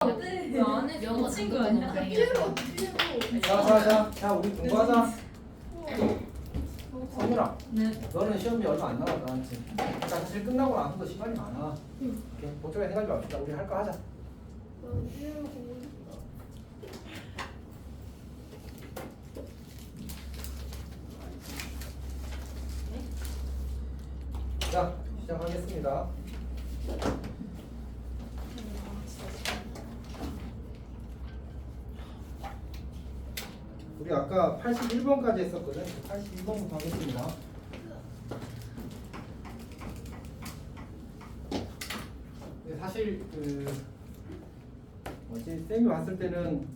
왜안 해? 영어 친구 친구 아니야? 아니야? 자, 우리 공부하자. 성윤아, 네. 너는 시험이 얼마 안 남았다, 맞지? 자, 사실 끝나고 나서도 시간이 많아. 오케이, 그쪽에 생각하지 맙시다. 우리 할 거 하자. 자, 시작하겠습니다. 우리 아까 81번까지 했었거든. 81번부터 하겠습니다. 사실 쌤이 봤을 때는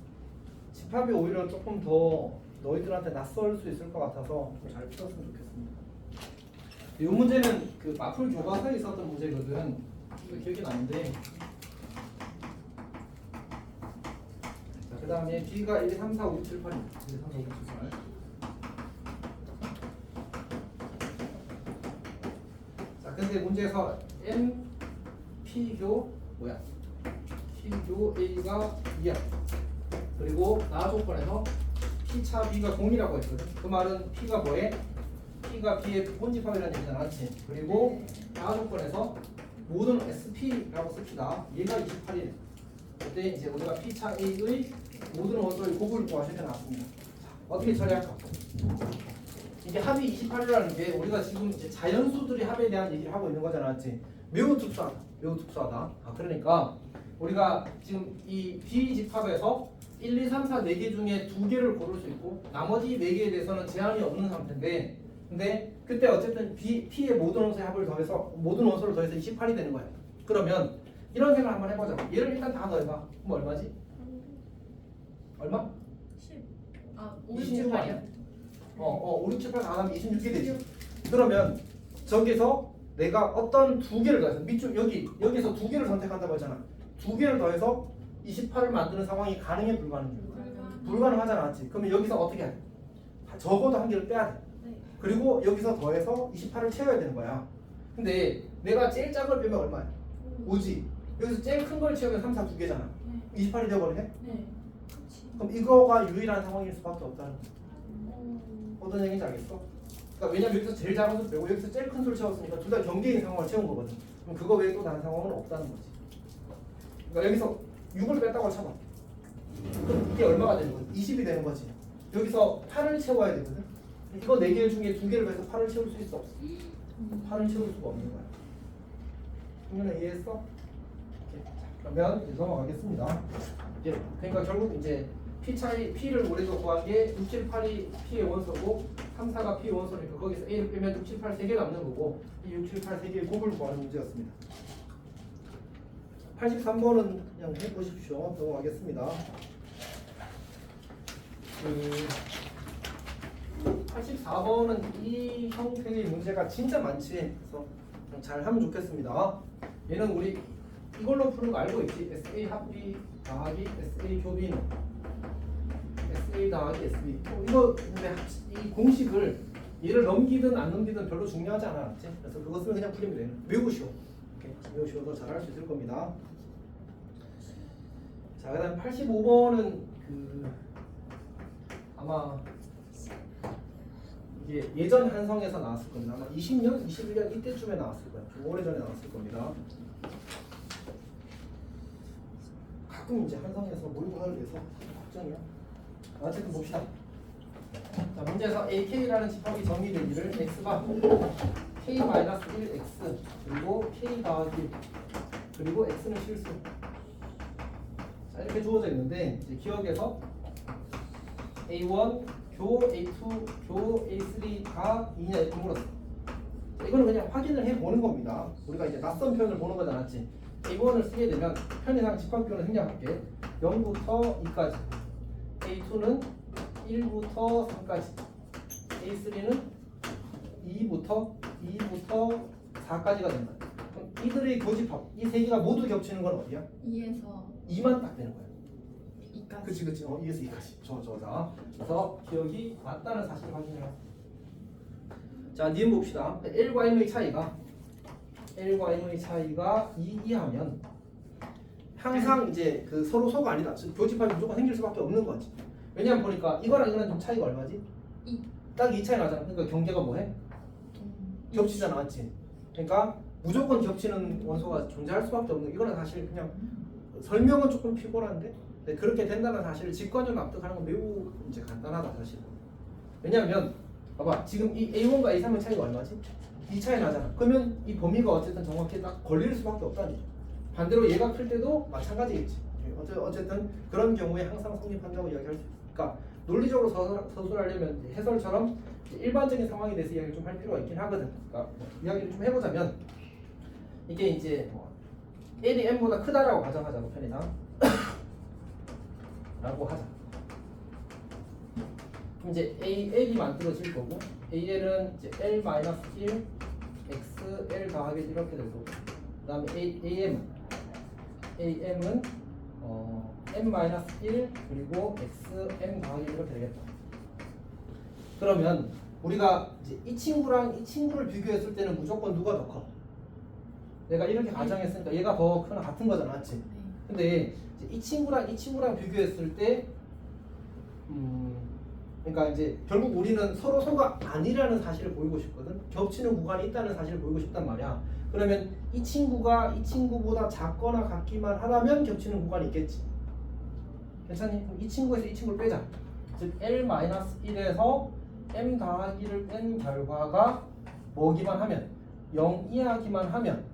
집합이 오히려 조금 더 너희들한테 낯설 수 있을 것 같아서 좀 잘 풀었으면 좋겠습니다. 이 문제는 그 마플 교과서에 있었던 문제거든. 이거 기억이 나는데. 자, 그 다음에 B가 1, 2, 3, 4, 5, 6, 7, 8. 1, 2, 3, 4, 5, 6, 7, 8. 자, 근데 문제에서 M, P교 뭐야? P교 A가 2야. 그리고 나 조건에서 P차 B가 0이라고 했거든. 그 말은 P가 뭐해? P가 B의 혼집합이라는 얘기잖아, 맞지? 그리고 나 조건에서 모든 SP라고 씁시다. 얘가 28일. 그때 이제 우리가 P차 A의 모든 원소의 곱을 구하실 때 나왔습니다. 자, 어떻게 처리할까? 이게 합이 28이라는 게 우리가 지금 이제 자연수들의 합에 대한 얘기를 하고 있는 거잖아, 맞지? 매우 특수하다. 매우 특수하다. 그러니까 우리가 지금 이 B 집합에서 1, 2, 3, 4, 4개 중에 2개를 고를 수 있고 나머지 4개에 대해서는 제한이 없는 상태인데 근데 그때 어쨌든 P의 모든 원소의 합을 더해서 모든 원소를 더해서 28이 되는 거야. 그러면 이런 생각을 한번 해보자. 얘를 일단 다 더해봐. 그럼 얼마지? 얼마? 10. 5, 26이야. 5, 6, 7, 8 다 하면 26이 되지. 그러면 저기서 내가 어떤 2개를 더해서 밑줄 여기서 2개를 선택한다고 했잖아. 2개를 더해서 28을 만드는 상황이 가능해 불가능해? 불가능하잖아, 맞지? 그러면 여기서 어떻게 해야 돼? 적어도 한 개를 빼야 돼. 그리고 여기서 더해서 28을 채워야 되는 거야. 근데 내가 제일 작은 걸 빼면 얼마야? 5지. 여기서 제일 큰 걸 채우면 3, 4, 2개잖아. 28이 되어버리네? 네. 그럼 이거가 유일한 상황일 수밖에 없다는 거야. 어떤 얘기인지 알겠어? 그러니까 왜냐면 여기서 제일 작은 수 빼고 여기서 제일 큰 수를 채웠으니까 둘 다 경계인 상황을 채운 거거든. 그럼 그거 외에 또 다른 상황은 없다는 거지. 그러니까 여기서 6을 뺐다고 쳐봐. 그럼 이게 얼마가 되는 거지? 20이 되는 거지. 여기서 8을 채워야 되거든. 이거 4개 중에 2개를 해서 8을 채울 수 있어? 없어? 8을 채울 수가 없는 거야. 그러면 이해했어? 오케이. 자, 그러면 이제 넘어가겠습니다. 이제 그러니까 결국 이제 P 차이 P를 우리가 구한 게 6, 7, 8이 P의 원소고 3, 4가 P의 원소니까 거기서 A를 빼면 6, 7, 8 3개 남는 거고 이 6, 7, 8 3개의 곱을 구하는 문제였습니다. 83번은 그냥 해보십시오. 넘어가겠습니다. 84번은 이 형태의 문제가 진짜 많지. 그래서 잘 하면 좋겠습니다. 얘는 우리 이걸로 푸는 거 알고 있지? SA 합비 더하기 SA 교비는 SA 더하기 SB. 이거 근데 이 공식을 얘를 넘기든 안 넘기든 별로 중요하지 않아, 맞지? 그래서 그거 쓰면 그냥 풀리면 되는. 매우 쉬워. 오케이. 매우 쉬워서 잘 할 수 있을 겁니다. 자, 그다음 85번은 아마 이게 예전 한성에서 나왔을 겁니다. 아마 20년, 21년 이때쯤에 나왔을 거예요. 좀 오래전에 나왔을 겁니다. 가끔 이제 한성에서 모의고사를 내서 걱정이야. 어쨌든 봅시다. 자, 문제에서 AK라는 집합이 정의되기를 x가 k-1x 그리고 k 더하기 1 그리고 x는 실수. 자, 이렇게 주어져 있는데 이제 기억에서 A1 교 A2 교 A3가 2냐 이렇게 물었어. 자, 이거는 그냥 확인을 해보는 겁니다. 우리가 이제 낯선 표현을 보는 거지 않았지. A1을 쓰게 되면 편의상 집합표는 생략할게. 0부터 2까지 A2는 1부터 3까지 A3는 2부터 4까지가 된다. 그럼 이들의 교집합 이 세 개가 모두 겹치는 건 어디야? 2에서 2만 딱 되는 거야. 2까지. 그치 2에서 2까지 저자. 그래서 기억이 맞다는 사실을 확인해요. 자, 니은 봅시다. L과 M의 차이가 2 이하면 항상 이제 그 서로 소가 아니다. 즉 교집합이 무조건 생길 수밖에 없는 거지. 왜냐면 보니까 이거랑 이거랑 좀 차이가 얼마지? 이. 딱 이 차이 나잖아. 그러니까 경계가 뭐해? 겹치잖아, 맞지? 그러니까 무조건 겹치는 원소가 존재할 수밖에 없는. 이거는 사실 그냥 설명은 조금 피곤한데 네, 그렇게 된다는 사실을 직관적으로 납득하는 건 매우 이제 간단하다 사실. 왜냐하면 봐봐 지금 이 A1과 A3의 차이가 얼마지? 이 차이 나잖아. 그러면 이 범위가 어쨌든 정확히 딱 걸릴 수밖에 없다니. 반대로 얘가 클 때도 마찬가지겠지. 어쨌든 그런 경우에 항상 성립한다고 이야기할 수 있어. 그러니까 논리적으로 서술하려면 해설처럼 일반적인 상황에 대해서 이야기를 좀 할 필요가 있긴 하거든. 그러니까 뭐 이야기를 좀 해보자면 이게 이제 L이 M보다 크다라고 가정하자고 편의상 라고 하자. 그럼 이제 AL이 만들어질 거고 AL은 이제 L-1 X L 더하기 이렇게 될 거고 그 다음에 AM은 M-1 그리고 X M 더하기 이렇게 되겠다. 그러면 우리가 이제 이 친구랑 이 친구를 비교했을 때는 무조건 누가 더 커? 내가 이렇게 가정했으니까 얘가 더 크나 같은 거잖아, 맞지? 근데 이제 이 친구랑 비교했을 때 그러니까 이제 결국 우리는 서로 소가 아니라는 사실을 보이고 싶거든. 겹치는 구간이 있다는 사실을 보이고 싶단 말이야. 그러면 이 친구가 이 친구보다 작거나 같기만 하다면 겹치는 구간이 있겠지. 괜찮니? 그럼 이 친구에서 이 친구를 빼자. 즉 L-1에서 M 더하기를 뺀 결과가 뭐기만 하면 0 이하기만 하면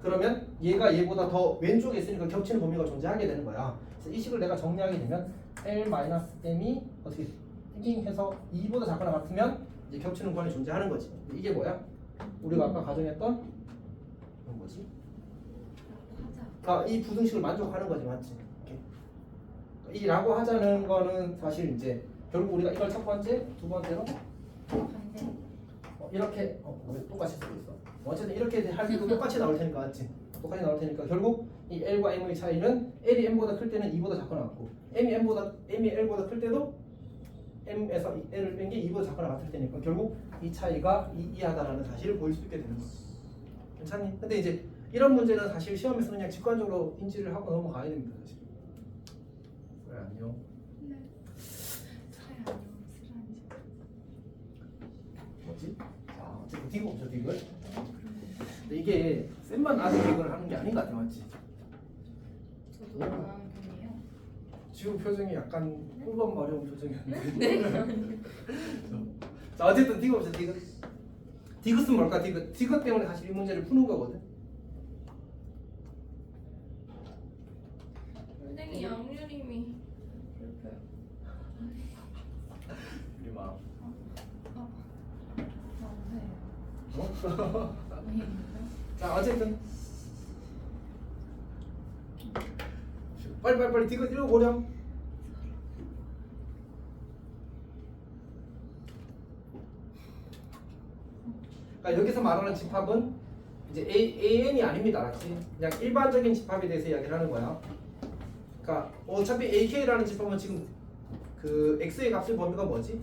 그러면 얘가 얘보다 더 왼쪽에 있으니까 겹치는 범위가 존재하게 되는 거야. 그래서 이 식을 내가 정리하게 되면 L-M이 어떻게 해서 2보다 작거나 같으면 이제 겹치는 구간이 존재하는 거지. 이게 뭐야? 우리가 아까 가정했던 이건 뭐지? 이 부등식을 만족하는 거지, 맞지? 이렇게. 이 라고 하자는 거는 사실 이제 결국 우리가 이걸 첫 번째, 두 번째로 이렇게 왜 똑같이 쓰고 있어? 어쨌든 이렇게 할 때도 똑같이 나올 테니까, 맞지? 똑같이 나올 테니까 결국 이 L과 M의 차이는 L이 M보다 클 때는 2보다 작거나 같고 M이 L보다 클 때도 M에서 L을 뺀 게 2보다 작거나 같을 테니까 결국 이 차이가 2 이하다라는 사실을 보일 수 있게 되는 거야. 괜찮니? 근데 이제 이런 문제는 사실 시험에서 그냥 직관적으로 인지를 하고 넘어가야 됩니다, 사실. 그래, 안녕. 네. 차이 아니면 쓰라니. 뭐지? 자, 어쨌든 디귿 없죠, 디귿. 근데 이게 쌤만 아직 이걸 하는 게 아닌 것 같아, 맞지? 저도 원하는 편이에요. 지금 표정이 약간 꿀밤 마려운 표정이었는데. 자, 어쨌든 디귿 없죠, 디귿. 디귿은 뭘까? 디귿 때문에 사실 이 문제를 푸는 거거든. 선생님 양유림이 그렇게 우리 마음. 네. 자, 어쨌든 빨리 디귿 읽어보렴. 그러니까 여기서 말하는 집합은 이제 AN이 아닙니다, 알았지? 그냥 일반적인 집합에 대해서 이야기를 하는 거야. 그러니까 어차피 AK라는 집합은 지금 그 X의 값의 범위가 뭐지?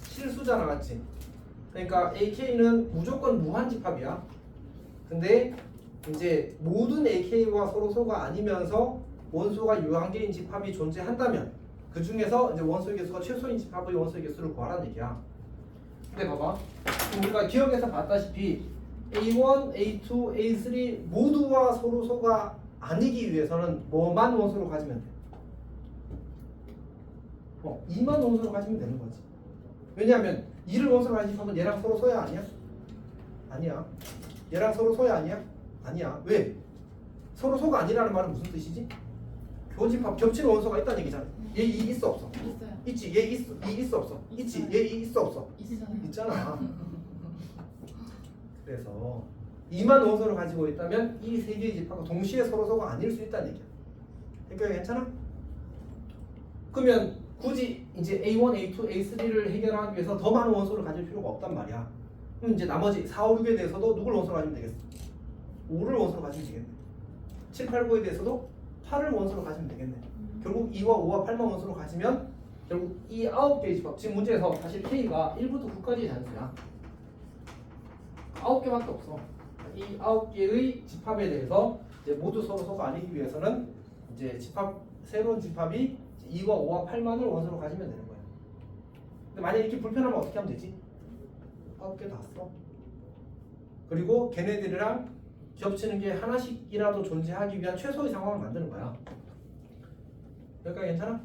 실수잖아, 맞지? 그러니까 AK는 무조건 무한 집합이야. 근데 이제 모든 AK와 서로 소가 아니면서 원소가 유한계인 집합이 존재한다면 그 중에서 이제 원소의 개수가 최소인 집합의 원소의 개수를 구하라는 얘기야. 근데 봐봐, 우리가 기억에서 봤다시피 A1, A2, A3 모두와 서로 소가 아니기 위해서는 뭐만 원소로 가지면 돼? 2만 원소로 가지면 되는 거지. 왜냐하면 2를 원소로 가진 집합은 얘랑 서로 소야 아니야? 아니야. 얘랑 서로 소야 아니야? 아니야. 왜? 서로 소가 아니라는 말은 무슨 뜻이지? 교집합 겹치는 원소가 있다는 얘기잖아. 얘 2 있어 없어? 있어요. 있지. 얘 있어. 2 있어 없어? 있지. 얘 2 있어 없어? 있어요. 있잖아. 그래서 2만 원소를 가지고 있다면 이 세 개의 집합은 동시에 서로 소가 아닐 수 있다는 얘기야. 해결이 괜찮아? 그러면 굳이 이제 A1, A2, A3를 해결하기 위해서 더 많은 원소를 가질 필요가 없단 말이야. 그럼 이제 나머지 4, 5, 6에 대해서도 누굴 원소로 가지면 되겠어? 5를 원소로 가지면 되겠네. 7, 8, 9에 대해서도 8을 원소로 가지면 되겠네. 결국 2와 5와 8만 원소로 가지면 결국 이 9개의 집합, 지금 문제에서 사실 K가 1부터 9까지의 단수야. 9개밖에 없어. 이 9개의 집합에 대해서 이제 모두 서로 아니기 위해서는 이제 집합 새로운 집합이 2와 5와 8만을 원소로 가지면 되는 거예요. 근데 만약 이렇게 불편하면 어떻게 하면 되지? 9개 다 써. 그리고 걔네들이랑 겹치는 게 하나씩이라도 존재하기 위한 최소의 상황을 만드는 거야. 여기까지 괜찮아?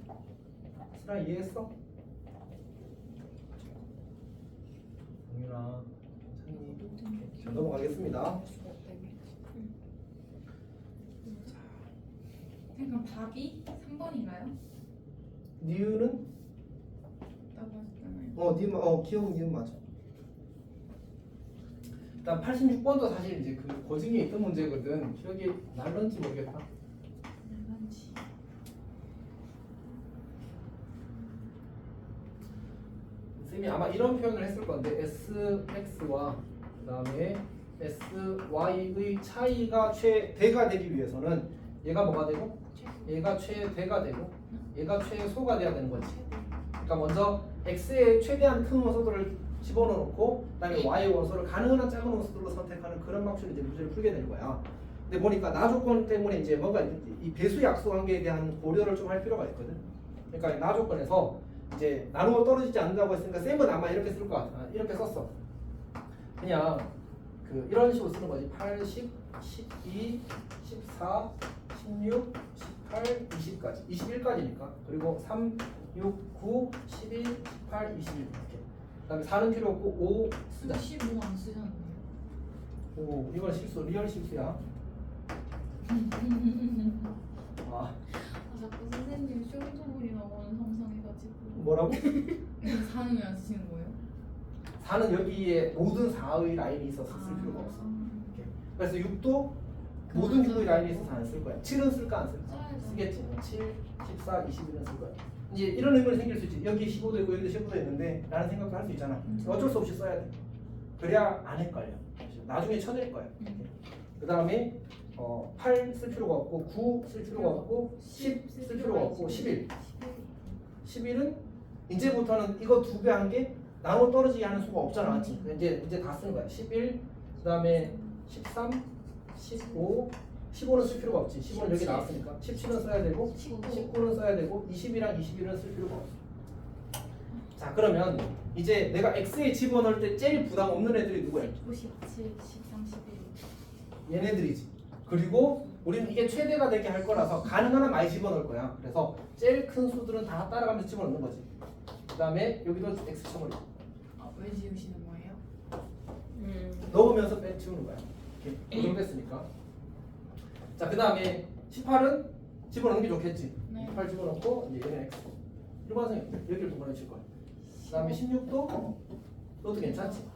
수라 이해했어? 동윤아, 괜찮니? 자, 넘어가겠습니다. 그럼 답이 3번인가요? 니은은? 라고 하셨잖아요. 니은, 기억 니은 맞아. 일단 86번도 사실 이제 그 고증에 있던 문제거든. 기억이 날런지 모르겠다. 날런지. 쌤이 아마 이런 표현을 했을 건데 SX와 그 다음에 SY의 차이가 최대가 되기 위해서는 얘가 뭐가 되고 얘가 최대가 되고 얘가 최소가 돼야 되는 거지. 그러니까 먼저 X의 최대한 큰 원소들을 집어넣고 그다음에 Y의 원소를 가능한 한 작은 원소들로 선택하는 그런 방식으로 이제 문제를 풀게 되는 거야. 근데 보니까 나 조건 때문에 이제 뭔가 이 배수 약수 관계에 대한 고려를 좀 할 필요가 있거든. 그러니까 나 조건에서 이제 나누어 떨어지지 않는다고 했으니까 쌤은 아마 이렇게 쓸 것 같아. 이렇게 썼어. 그냥 그 이런 식으로 쓰는 거지. 8, 10, 12, 14, 16, 18, 20까지. 21까지니까. 그리고 3, 6, 9, 11, 18, 21 이렇게. 그다음에 4는 필요 없고 5 쓰자. 15 안 쓰셨네요. 오, 이건 실수. 리얼 실수야. 아, 자꾸 선생님 쇼미더머니 나오는 상상해가지고. 뭐라고? 4는 왜 안 쓰시는 거예요? 4는 여기에 모든 4의 라인이 있어서 쓸 필요가 없어. 이렇게. 그래서 6도 모든 6의 라인이 있어서 안 쓸 거야. 7은 쓸까 안 쓸까? 써야죠. 쓰겠지. 7, 14, 21은 쓸 거야. 이제 이런 의문이 생길 수 있지. 여기 15도 있고 여기도 15도 있는데 라는 생각도 할 수 있잖아. 어쩔 수 없이 써야 돼. 그래야 안 헷갈려. 나중에 쳐낼 거야. 그 다음에 8 쓸 필요가 없고 9 쓸 필요가 없고 10 쓸 필요가 없고 11. 11은 이제부터는 이거 두 배 한 게 나눠 떨어지게 하는 수가 없잖아. 맞지? 이제 다 쓰는 거야. 11, 그 다음에 13, 15, 15는 쓸 필요가 없지. 15는 여기 나왔으니까 17은 써야 되고 19는 써야 되고 20이랑 21은 쓸 필요가 없어. 자, 그러면 이제 내가 X에 집어넣을 때 제일 부담 없는 애들이 누구야? 57, 13, 11. 얘네들이지. 그리고 우리는 이게 최대가 되게 할 거라서 가능한 한 많이 집어넣을 거야. 그래서 제일 큰 수들은 다 따라가면서 집어넣는 거지. 그 다음에 여기도 X점을 왜 지우시는 거예요? 넣으면서 빼치우는 거야. 이렇게 고정됐으니까. 자, 그 다음에 18은 집어넣는 게 좋겠지. 네. 18 집어넣고 이제 얘는 X. 일반성이 여기를 두 번에 칠 거야. 그 다음에 16도 너도 괜찮지.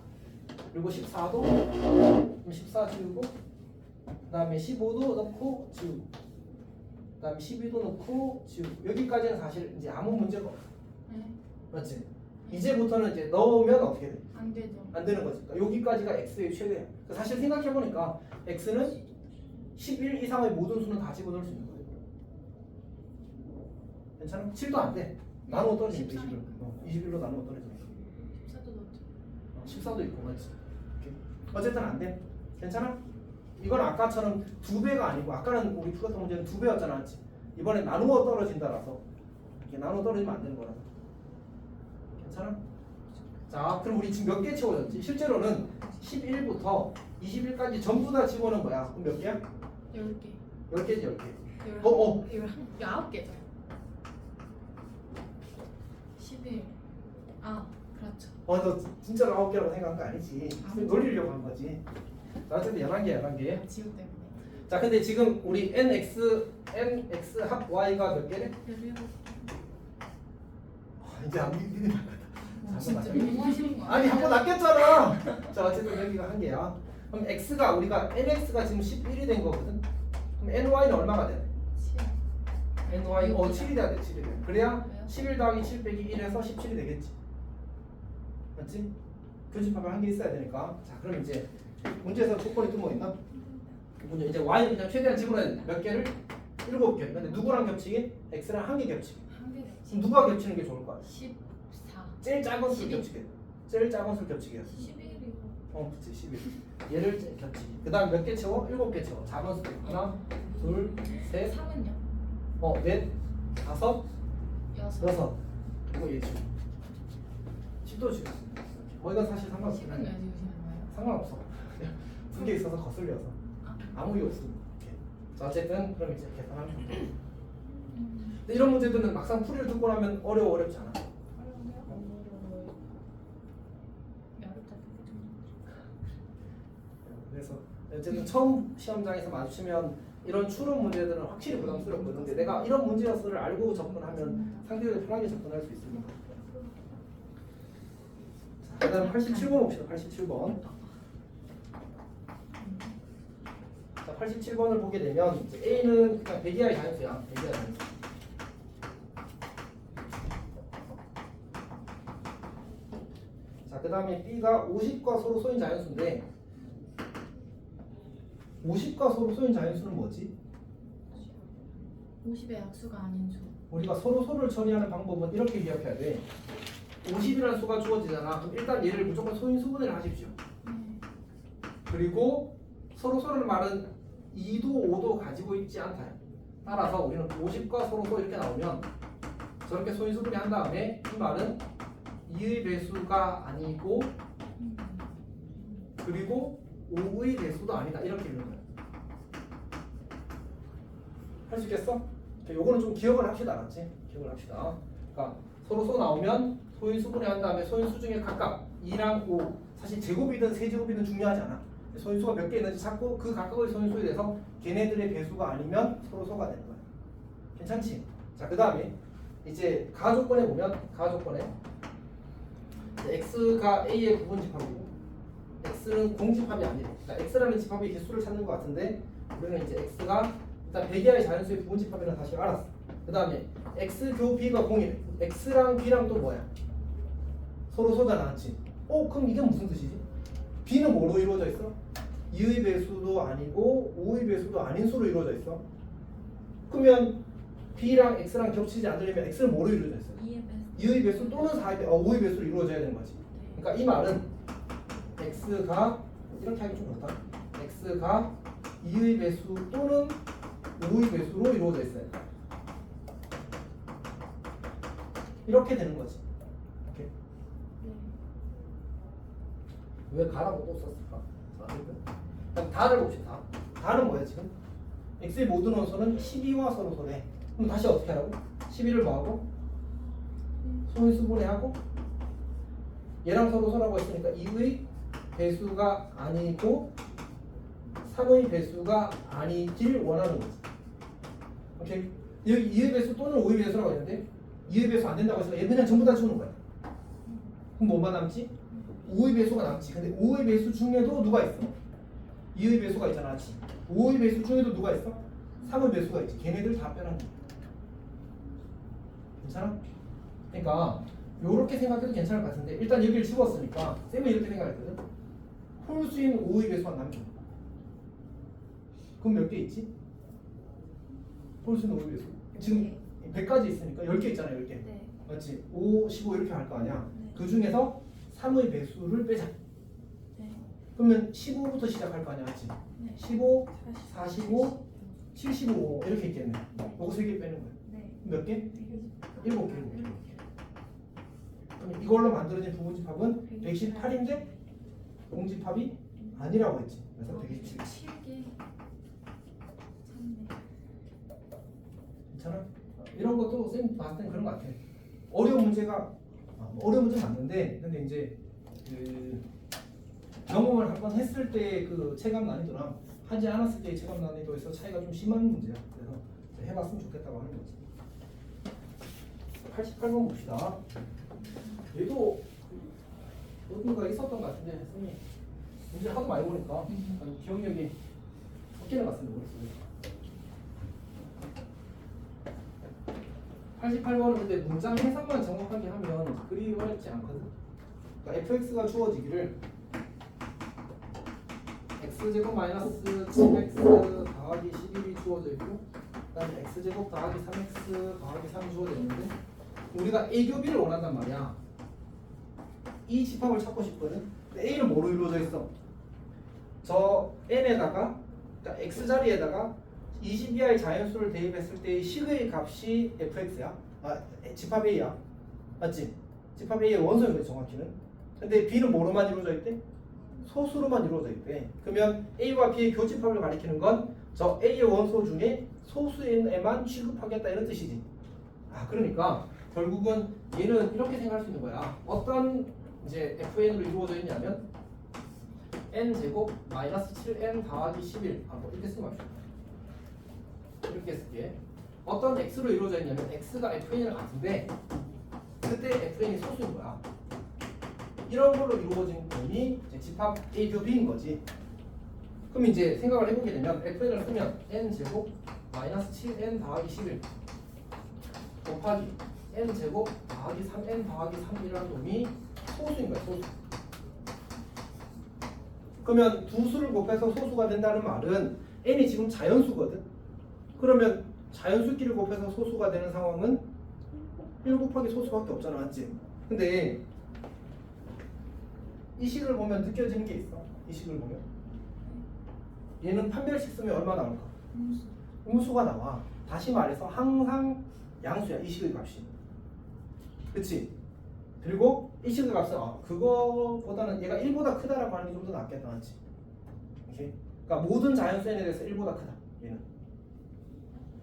그리고 14도 14 지우고 그 다음에 15도 넣고 지우고 그 다음에 12도 넣고 지우고 여기까지는 사실 이제 아무 문제가 없어. 네. 맞지? 이제부터는 이제 넣으면 어떻게 돼? 안 되죠. 안 되는 거지. 그러니까 여기까지가 X의 최대야. 그러니까 사실 생각해보니까 X는 11 이상의 모든 수는 다 집어넣을 수 있는 거예요. 괜찮아? 7도 안 돼. 나누어 떨어지니까 21로 나누어 떨어지니까 14도 넣죠. 14도 있고 맞지? 이렇게. 어쨌든 안 돼. 괜찮아? 이건 아까처럼 두 배가 아니고 아까는 우리 풀었던 문제는 두 배였잖아. 맞지? 이번에 나누어 떨어진다라서 이렇게 나누어 떨어지면 안 되는 거라서. 괜찮아? 자, 그럼 우리 지금 몇 개 채워졌지? 실제로는 11부터 21까지 전부 다 집어넣은 거야. 그럼 몇 개야? 10개. 10개지 10개. 19개죠. 11. 아, 그렇죠. 너 진짜로 9개라고 생각한 거 아니지? 놀리려고 한 거지. 자, 어쨌든 11개. 지우 때문에. 자, 근데 지금 우리 nx 합 y가 몇 개래? 17개. 이제 안 믿기는 진짜 너무 하시는 거 아니 한 번 낚였잖아. 자, 어쨌든 여기가 한 개야. 그럼 x가 우리가 nx가 지금 11이 된 거거든. 그럼 ny는 얼마가 돼? 7. ny 7이 돼야 돼. 7이 돼. 그래야 왜요? 11 더하기 7 빼기 1에서 17이 되겠지. 맞지? 교집합을 한 개 있어야 되니까. 자, 그럼 이제 문제에서 조건이 또 뭐 있나? 문제 이제 y는 그냥 최대한 집어넣어야 돼. 몇 개를? 7개. 근데 누구랑 겹치기? x랑 한 개 겹치기. 한개 그럼 누가 겹치는 게 좋을 거야? 14. 제일 작은 수 12. 겹치게. 제일 작은 수 겹치게. 11이고. 그치 11. 얘를 겹치기. 그 다음 몇 개 채워? 7개 채워. 작은 숫자. 하나, 둘, 셋, 3은요? 넷, 다섯, 6. 여섯. 이거 얘 치워. 10도 치워. 이건 사실 상관없어. 10은 왜 지우시는 거예요? 상관없어. 두 개 있어서 거슬려서. 아무 이유 없어. 이렇게. 자, 어쨌든 그럼 이제 계산하면 돼. 근데 이런 문제들은 막상 풀이를 듣고 나면 어렵지 않아. 그래서 어쨌든 처음 시험장에서 마주치면 이런 추론 문제들은 확실히 부담스럽거든. 근데 내가 이런 문제였어를 알고 접근하면 상대적으로 편하게 접근할 수 있습니다. 자, 그다음 87번 봅시다. 87번. 자, 87번을 보게 되면 이제 A는 그냥 배기하의 자연수야. 배기하의 자연수. 자, 그 다음에 B가 50과 서로 소인 자연수인데 50과 서로 소인 자연수는 뭐지? 50의 약수가 아닌 수. 우리가 서로를 처리하는 방법은 이렇게 기억해야 돼. 50이라는 수가 주어지잖아. 그럼 일단 얘를 무조건 소인 수분해를 하십시오. 그리고 서로를 말은 2도 5도 가지고 있지 않다. 따라서 우리는 50과 서로 이렇게 나오면 저렇게 소인 수분해 한 다음에 이 말은 2의 배수가 아니고 그리고 5의 배수도 아니다. 이렇게 읽는 거야. 할 수 있겠어? 요거는 좀 기억을 합시다. 알았지? 기억을 합시다. 그러니까 서로 나오면 소인 수분해 한 다음에 소인수 중에 각각 2랑 5 사실 제곱이든 세제곱이든 중요하지 않아. 소인수가 몇 개 있는지 찾고 그 각각의 소인수에 대해서 걔네들의 배수가 아니면 서로가 되는 거야. 괜찮지? 자, 그 다음에 이제 가조건에 보면 가조건에 x가 a의 부분 집합이고 x는 공집합이 아니래. 그러니까 x라는 집합의 개수를 찾는 것 같은데 우리는 이제 x가 일단 배기하의 자연수의 부분 집합이라는 사실을 알았어. 그 다음에 x 교 b가 0이래. x랑 b랑 또 뭐야? 서로 소가 나왔지. 그럼 이게 무슨 뜻이지? b는 뭐로 이루어져 있어? 2의 배수도 아니고 5의 배수도 아닌 수로 이루어져 있어. 그러면 b랑 x랑 겹치지 않으려면 x는 뭐로 이루어져 있어? 2의 배수 또는 5의 배수로 이루어져야 되는 거지. 그러니까 이 말은 x가 이렇게 하기 좀 그렇다. x가 2의 배수 또는 5의 배수로 이루어져 있어요. 이렇게 되는 거지. 이렇게. 왜 가라고 또 썼을까? 자, 다를 봅시다. 다는 뭐야 지금? x의 모든 원소는 12와 서로소래. 그럼 다시 어떻게 하라고? 12를 뭐하고? 소인수분해하고 얘랑 서로소라고 했으니까 2의 배수가 아니고 3의 배수가 아니길 원하는 거지. 오케이? 여기 2의 배수 또는 5의 배수라고 했는데 2의 배수 안 된다고 해서 얘 그냥 전부 다 주는 거야. 그럼 뭐만 남지? 5의 배수가 남지. 근데 5의 배수 중에도 누가 있어? 2의 배수가 있잖아. 5의 배수 중에도 누가 있어? 3의 배수가 있지. 걔네들 다 빼라는 거야. 괜찮아? 그러니까 요렇게 생각해도 괜찮을 것 같은데 일단 여기를 집었으니까 쌤은 이렇게 생각했거든. 홀수인 5의 배수가 남겨. 그럼 몇 개 있지? 홀수인 5의 배수. 지금 100가지 있으니까 10개 있잖아. 10개. 네. 맞지? 5, 15 이렇게 할 거 아니야. 네. 그 중에서 3의 배수를 빼자. 네. 그러면 15부터 시작할 거 아니야. 맞지? 네. 15, 45, 75 이렇게 있겠네. 요거 3개 빼는 거야. 네. 몇 개? 7개. 그럼 이걸로 만들어진 부분집합은 118인데 공집합이 아니라고 했지. 그래서 127. 7개. 괜찮아? 이런 것도 쌤 봤을 땐 그런 것 같아. 어려운 문제가 어려운 문제는 맞는데 근데 이제 그 경험을 한번 했을 때 그 체감 난이도랑 하지 않았을 때의 체감 난이도에서 차이가 좀 심한 문제야. 그래서 해봤으면 좋겠다고 하는 거지. 88번 봅시다. 얘도 어딘가 있었던 것 같은데 쌤이 문제 하도 많이 보니까 기억력이 섞이는 것 같은데 모르겠어요. 88번은 근데 문장 해석만 정확하게 하면 그리 어렵지 않거든. 그러니까 fx가 주어지기를 x제곱 마이너스 7x 더하기 11이 주어져 있고 그다음에 x제곱 더하기 3x 더하기 3이 주어져 있는데 우리가 a 교 b를 원한단 말이야. 이 집합을 찾고 싶거든. A는 뭐로 이루어져 있어? 저 n에다가 그러니까 x 자리에다가 22의 자연수를 대입했을 때의 식의 값이 fx야. 집합 a야. 맞지? 집합 a의 원소인 거지 정확히는. 근데 b는 뭐로만 이루어져 있대? 소수로만 이루어져 있대. 그러면 a와 b의 교집합을 가리키는 건 저 a의 원소 중에 소수에만 취급하겠다 이런 뜻이지. 그러니까 결국은 얘는 이렇게 생각할 수 있는 거야. 어떤 이제 fn으로 이루어져 있냐면 n 제곱 마이너스 7n 더하기 11 뭐 이렇게 쓰면 합시다. 이렇게 쓸게. 어떤 x로 이루어져 있냐면 x가 fn을 같은데 그때 fn이 소수인 거야. 이런 걸로 이루어진 놈이 이제 집합 a 교 b인 거지. 그럼 이제 생각을 해보게 되면 fn을 쓰면 n 제곱 마이너스 7n 더하기 11 곱하기 n 제곱 더하기 3n 더하기 3이라는 놈이 소수인 거야. 소수. 그러면 두 수를 곱해서 소수가 된다는 말은 n이 지금 자연수거든. 그러면 자연수끼리 곱해서 소수가 되는 상황은 1 곱하기 소수밖에 없잖아. 맞지? 근데 이 식을 보면 느껴지는 게 있어. 이 식을 보면 얘는 판별식 쓰면 얼마 나올까? 음수가 나와. 다시 말해서 항상 양수야. 이 식의 값이. 그치? 그리고 이 식의 값은 그거보다는 얘가 1보다 크다라고 하는 게 좀 더 낫겠다. 맞지? 오케이? 그러니까 모든 자연수 n에 대해서 1보다 크다. 얘는.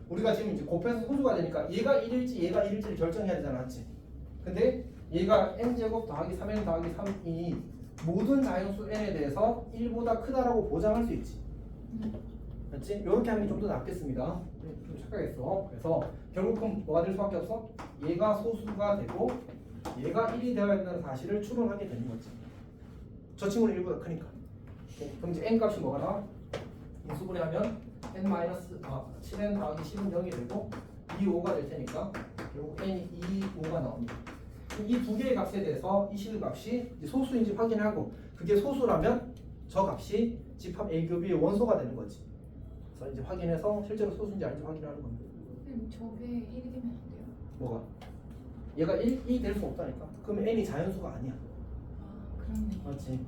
우리가 지금 이제 곱해서 소수가 되니까 얘가 1일지 얘가 1일지를 결정해야 되잖아. 맞지? 근데 얘가 n제곱 더하기 3n 더하기 3이 모든 자연수 n에 대해서 1보다 크다라고 보장할 수 있지. 맞지? 이렇게 하는 게 좀 더 낫겠습니다. 좀 착각했어. 그래서 결국은 뭐가 될 수밖에 없어? 얘가 소수가 되고 얘가 1이 되어야 된다는 사실을 추론하게 되는 거지. 저 친구는 1보다 크니까. 그럼 이제 n 값이 뭐가 나와? 인수분해하면 n-7n 더하기 10은 0이 되고 2, 5가 될 테니까 결국 n이 2, 5가 나옵니다. 이 두 개의 값에 대해서 이 식의 값이 소수인지 확인하고 그게 소수라면 저 값이 집합 A 교 B의 원소가 되는 거지. 그래서 이제 확인해서 실제로 소수인지 아닌지 확인하는 겁니다. 저게 1이 되면 안 돼요? 뭐가? 얘가 1이 될 수 없다니까. 그러면 n이 자연수가 아니야. 그렇네. 맞지?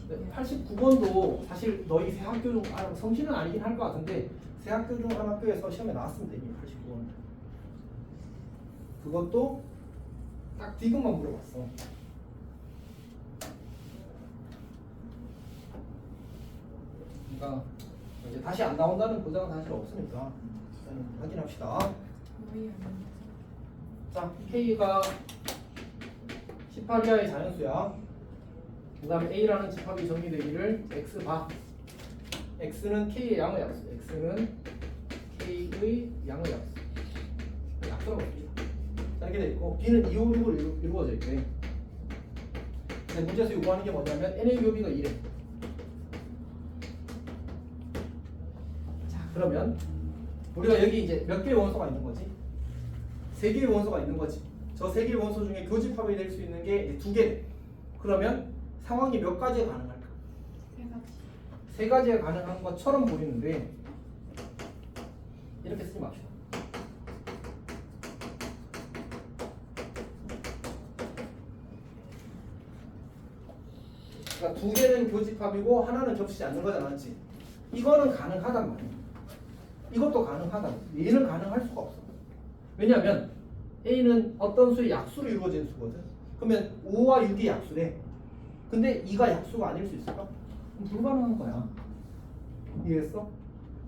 네, 89번도 사실 너희 새 학교 중 성실은 아니긴 할 것 같은데 새 학교 중 한 학교에서 시험에 나왔습니다. 이미 89번. 그것도 딱 디귿만 물어봤어. 그러니까 이제 다시 안 나온다는 보장은 사실 없으니까 일단 확인합시다. 거의 안 돼요. 자, K가 18 이하의 자연수야. 그 다음에 A라는 집합이 정의되기를 X 봐. X는 K의 양의 약수. X는 K의 양의 약수. 약수라고 씁니다. 자, 이렇게 돼 있고 B는 2, 5, 6으로 이루어져 있대. 근데 문제에서 요구하는 게 뭐냐면 N의 교비가 2래. 자, 그러면 우리가 여기 이제 몇 개의 원소가 있는 거지? 3개의 원소가 있는 거지. 저 3개의 원소 중에 교집합이 될 수 있는 게 2개. 그러면 상황이 몇 가지가 가능할까? 3가지. 3가지가 가능한 것처럼 보이는데 이렇게 쓰지 맙시다. 그러니까 2개는 교집합이고 하나는 겹치지 않는 거잖아. 맞지? 이거는 가능하단 말이야. 이것도 가능하다. 얘는 가능할 수가 없어. 왜냐하면 A는 어떤 수의 약수로 이루어진 수거든. 그러면 5와 6이 약수래. 근데 2가 약수가 아닐 수 있을까? 그럼 불가능한 거야. 이해했어?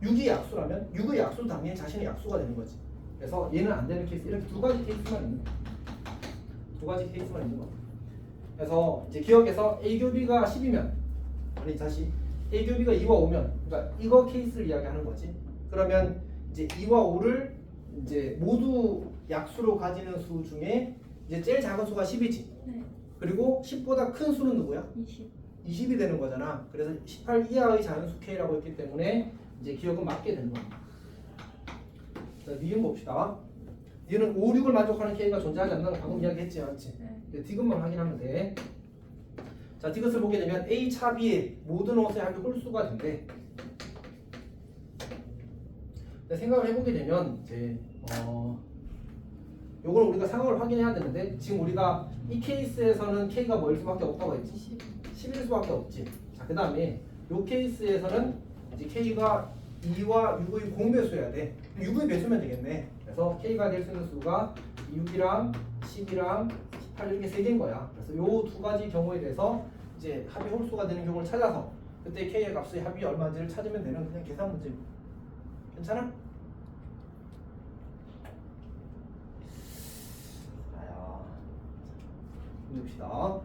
6이 약수라면 6의 약수는 당연히 자신의 약수가 되는 거지. 그래서 얘는 안 되는 케이스. 이렇게 2가지 케이스만 있는 거야. 2가지 케이스만 있는 거야. 그래서 이제 기억에서 A 교비가 10이면 아니 다시 A 교비가 2와 5면 그러니까 이거 케이스를 이야기하는 거지. 그러면 이제 2와 5를 이제 모두 약수로 가지는 수 중에 이제 제일 작은 수가 10이지. 네. 그리고 10보다 큰 수는 누구야? 20. 20이 되는 거잖아. 그래서 18 이하의 자연수 K라고 했기 때문에 이제 기억은 맞게 되는 겁니다. 자, 니은 봅시다. 니은 5, 6을 만족하는 K가 존재하지 않는다고 방금 이야기했지, 맞지? 네. 디귿만 확인하면 돼. 자, 디귿을 보게 되면 A 차 B의 모든 원소의 합이 홀수가 된대. 생각을 해보게 되면 이제 요걸 우리가 상황을 확인해야 되는데 지금 우리가 이 케이스에서는 K가 뭐일 수밖에 없다고 했지? 10일 수밖에 없지. 자, 그 다음에 요 케이스에서는 이제 K가 2와 6의 공배수여야 돼. 6의 배수면 되겠네. 그래서 K가 될 수 있는 수가 6이랑 10이랑 18 이렇게 세 개인 거야. 그래서 요 두 가지 경우에 대해서 이제 합의 홀수가 되는 경우를 찾아서 그때 K의 값의 합이 얼마인지를 찾으면 되는 그냥 계산 문제입니다. 괜찮아? 자야, 봅시다.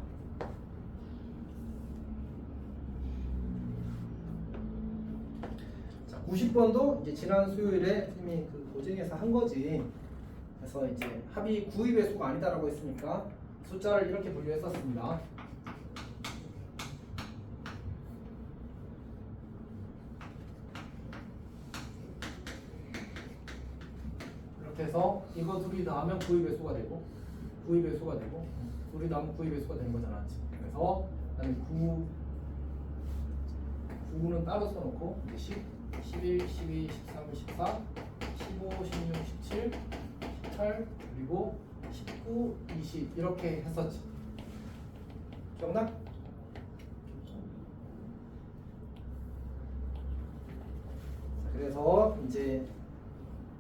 자, 90번도 이제 지난 수요일에 선생님이 그 고증에서 한 거지. 그래서 이제 합이 9의 배수가 아니다라고 했으니까 숫자를 이렇게 분류했었습니다. 이렇게 해서 이거 둘이 더하면 9의 배수가 되고 9의 배수가 되고 둘이 더하면 9의 배수가 되는 거잖아. 그래서 그다음에 9는 따로 써놓고 이제 10, 11, 12, 13, 14, 15, 16, 17, 18 그리고 19, 20 이렇게 했었지. 기억나? 자, 그래서 이제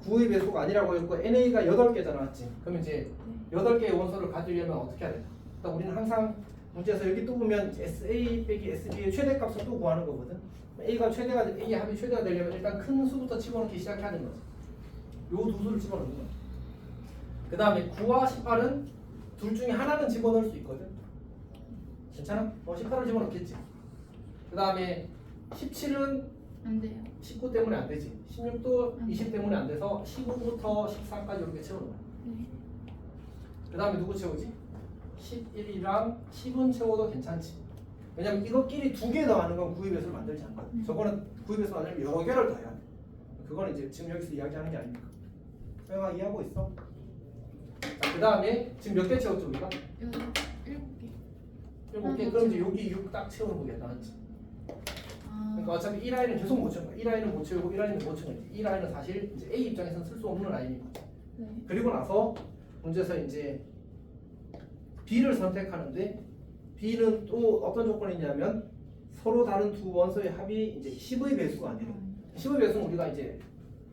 9의 배수가 아니라고 했고 NA가 8개잖아, 맞지? 그럼 이제 8개의 원소를 가지려면 어떻게 해야 되나? 일단 우리는 항상 문제에서 여기 또 보면 SA 빼기 SB의 최대값을 또 구하는 거거든. A가 최대가 A의 합이 최대가 되려면 일단 큰 수부터 집어넣기 시작해야 되는 거지. 요 두 수를 집어넣는 거야. 그 다음에 9와 18은 둘 중에 하나는 집어넣을 수 있거든. 괜찮아? 18을 집어넣겠지. 그 다음에 17은 안 돼요. 19 때문에 안 되지. 16도 20 때문에 안 돼서 15부터 14까지 이렇게 채우는 거야. 네. 그 다음에 누구 채우지? 11이랑 10은 채워도 괜찮지. 왜냐면 이것끼리 두 개 더하는 건 9의 배수를 만들지 않거든. 저거는 9의 배수 만들면 여러 개를 더해야 돼. 그거는 이제 지금 여기서 이야기하는 게 아니니까. 소영아 이해하고 있어? 자, 그 다음에 지금 몇 개 채웠죠 우리가? 7개. 7개. 그럼 이제 여기 6 딱 채우는 거겠다, 맞지? 그러니까 어차피 이 라인은 계속 못 채운 거야. 이 라인은 못 채우고 이 라인은 못 채우고 이 라인은 사실 이제 A 입장에서는 쓸 수 없는 라인이고. 네. 그리고 나서 문제에서 이제 B를 선택하는데 B는 또 어떤 조건이 있냐면 서로 다른 두 원소의 합이 이제 10의 배수가 아니라 10의 배수는 우리가 이제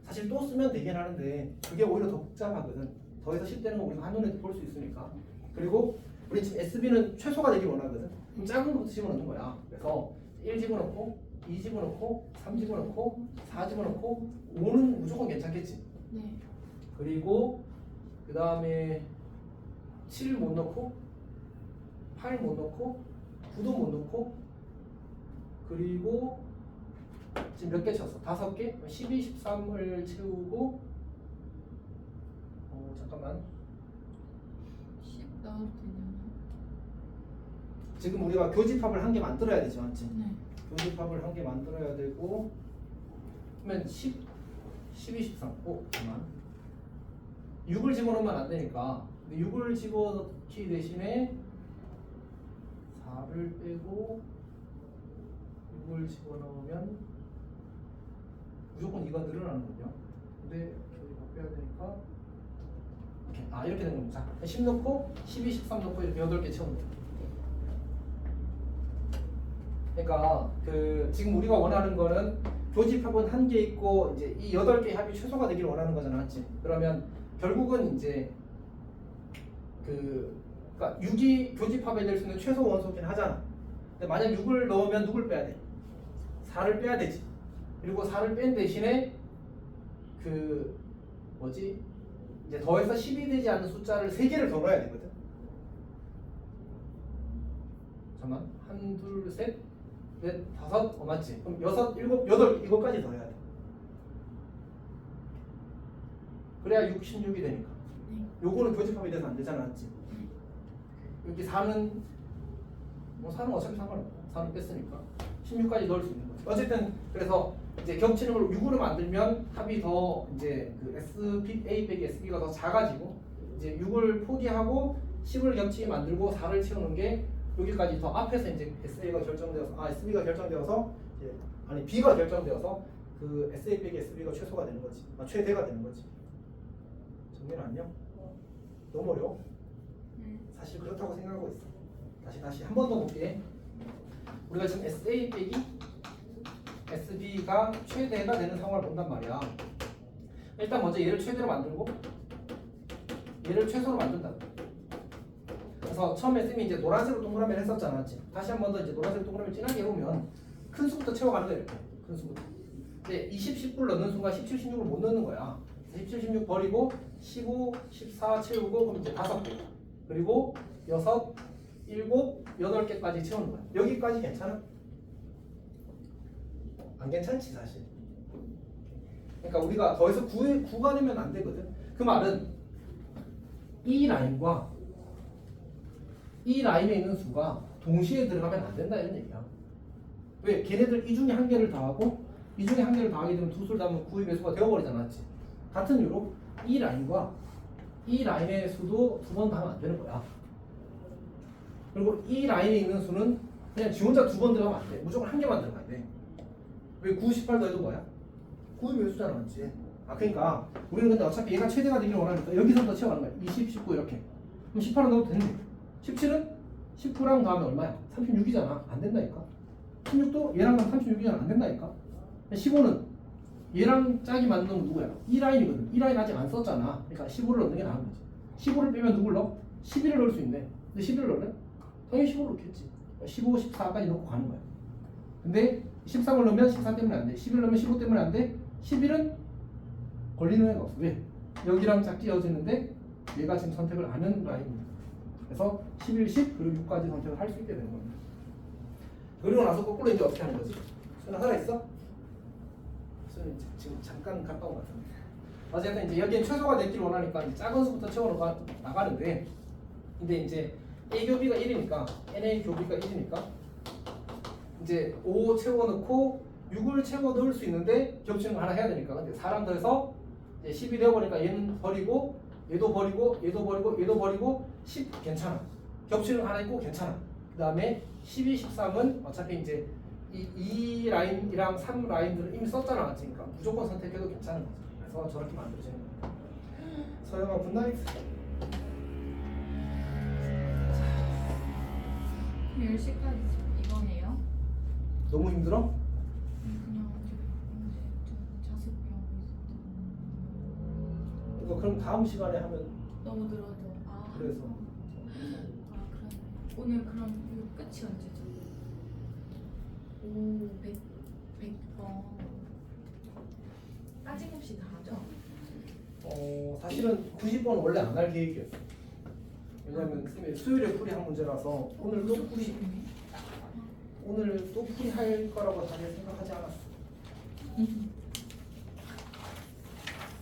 사실 또 쓰면 되긴 하는데 그게 오히려 더 복잡하거든. 더해서 10 되는 거 우리가 한눈에 볼 수 있으니까. 그리고 우리 지금 SB는 최소가 되길 원하거든. 그럼 작은 것부터 집어넣는 거야. 그래서 1 집어넣고 2 집어넣고 3 집어넣고 4 집어넣고 5는 무조건 괜찮겠지. 네. 그리고 그 다음에 7 못 넣고 8 못 넣고 9도 못 넣고 그리고 지금 몇 개 쳤어? 5개? 12, 13을 채우고 잠깐만 10 넣어도 되냐면? 지금 우리가 교집합을 한 개 만들어야 되죠, 맞지? 네. 교집합을 한 개 만들어야 되고 그러면 10, 12, 13 잠깐만 6을 집어넣으면 안 되니까 6을 집어넣기 대신에 4를 빼고 6을 집어넣으면 무조건 2가 늘어나는군요. 근데 저기 빼야 되니까 이렇게 되는 겁니다. 10 넣고 12, 13 넣고 이렇게 8개 채우면 돼요. 그러니까 그 지금 우리가 원하는 거는 교집합은 한 개 있고 이제 이 8개의 합이 최소가 되길 원하는 거잖아, 맞지? 그러면 결국은 이제 그러니까 6이 교집합에 될 수 있는 최소 원소긴 하잖아. 근데 만약 6을 넣으면 누굴 빼야 돼? 4를 빼야 되지. 그리고 4를 뺀 대신에 그 뭐지? 이제 더해서 10이 되지 않는 숫자를 3개를 더 넣어야 되거든. 잠깐만. 1, 2, 셋, 넷, 다섯, 맞지? 그럼 6, 7, 8 이거까지 더해야 돼. 그래야 6, 16이 되니까. 네. 요거는 교집합이 돼서 안 되잖아, 맞지? 여기 4는 뭐 4는 어차피 상관없고 4는 뺐으니까 16까지 넣을 수 있는 거지. 어쨌든 그래서 이제 겹치는 걸 6으로 만들면 합이 더 이제 그 A 빼기 SB가 더 작아지고 이제 6을 포기하고 10을 겹치게 만들고 4를 채우는 게 여기까지 더 앞에서 이제 SA가 결정되어서 SB가 결정되어서 이제 B가 결정되어서 그 SA 빼기 SB가 최소가 되는 거지. 최대가 되는 거지. 정리는 안녕? 너무 어려워? 사실 그렇다고 생각하고 있어. 다시 한 번 더 볼게. 우리가 지금 SA 빼기 SB가 최대가 되는 상황을 본단 말이야. 일단 먼저 얘를 최대로 만들고 얘를 최소로 만든다. 그래서 처음에 쌤이 이제 노란색으로 동그라미를 했었잖아. 다시 한 번 더 이제 노란색 동그라미 진하게 해보면 큰 수부터 채워가는 거야. 이렇게 큰 수부터. 근데 20, 19를 넣는 순간 17, 16을 못 넣는 거야. 17, 16 버리고 15, 14 채우고 그럼 이제 5개 그리고 6, 7, 8개까지 채우는 거야. 여기까지 괜찮아? 안 괜찮지 사실. 그러니까 우리가 더해서 구가 되면 안 되거든. 그 말은 이 라인과 이 라인에 있는 수가 동시에 들어가면 안 된다 이런 얘기야. 왜? 걔네들 이 중에 한 개를 더하고 이 중에 한 개를 더하게 되면 두 수를 더하면 9의 배수가 되어버리잖아. 맞지? 같은 이유로 이 라인과 이 라인의 수도 두 번 더하면 안 되는 거야. 그리고 이 라인에 있는 수는 그냥 지 혼자 두 번 들어가면 안 돼. 무조건 한 개만 들어가야 돼. 왜 9, 18 더해도 뭐야? 9의 배수잖아. 맞지? 그러니까 우리는 근데 어차피 얘가 최대가 되기를 원하니까 여기서부터 채워가는 거야. 20, 19 이렇게. 그럼 18은 넣어도 되는데 17은 19랑 더하면 얼마야? 36이잖아. 안 된다니까. 16도 얘랑 더하면 36이잖아. 안 된다니까. 15는 얘랑 짝이 맞는 건 누구야? 이 라인이거든. 이 라인 아직 안 썼잖아. 그러니까 15를 넣는 게 나은 거지. 15를 빼면 누굴 넣어? 11을 넣을 수 있네. 근데 11을 넣으래? 당연히 15를 넣겠지. 15, 14까지 넣고 가는 거야. 근데 13을 넣으면 14 때문에 안 돼. 11을 넣으면 15 때문에 안 돼. 11은 걸리는 애가 없어. 왜? 여기랑 짝지 이어지는데 얘가 지금 선택을 안 하는 라인입니다. 그래서 11, 10 그리고 6까지 선택을 할 수 있게 되는 겁니다. 그리고 나서 거꾸로 이제 어떻게 하는 거지? 수나 살아있어? 수는 지금 잠깐 갔다 온 것 같은데. 어쨌든 이제 여기엔 최소가 되길 원하니까 이제 작은 수부터 채워 나가는데 근데 이제 A 교비가 1이니까 NA 교비가 1이니까 이제 5 채워 넣고 6을 채워 넣을 수 있는데 겹치는 거 하나 해야 되니까 근데 4랑 더해서 이제 10이 되어버리니까 얘는 버리고 얘도 버리고 얘도 버리고 얘도 버리고 10 괜찮아. 겹치는 거 하나 있고 괜찮아. 그 다음에 12, 13은 어차피 이제 이 라인이랑 3 라인들을 이미 썼잖아. 그러니까 무조건 선택해도 괜찮은 거죠. 그래서 저렇게 만들어지는 거예요. 서영아 굿나잇. 10시까지 이거네요? 너무 힘들어? 그냥 어제 자습하고 있었던. 이거 그럼 다음 시간에 하면 너무 늘어져. 그래서 그러네. 오늘 그럼 이거 끝이 언제죠? 오, 100번. 빠짐없이 다 하죠? 사실은 90번은 원래 안 할 계획이었어. 왜냐면 쌤이 수요일에 풀이 한 문제라서 오늘 또 풀이 할 거라고 다들 생각하지 않았어.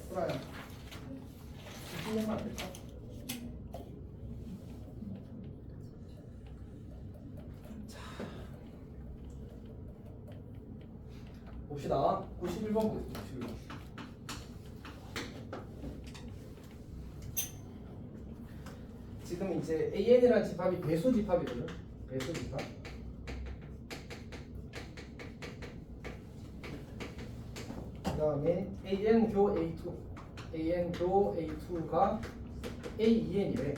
소라야, 신경만 안 될까? 자, 봅시다. 91번 보겠습니다. 91번. 지금 이제 AN이라는 집합이 배수 집합이거든. 배수 집합. 그 다음에 AN 교 A2, AN 교 A2가 A2N이래.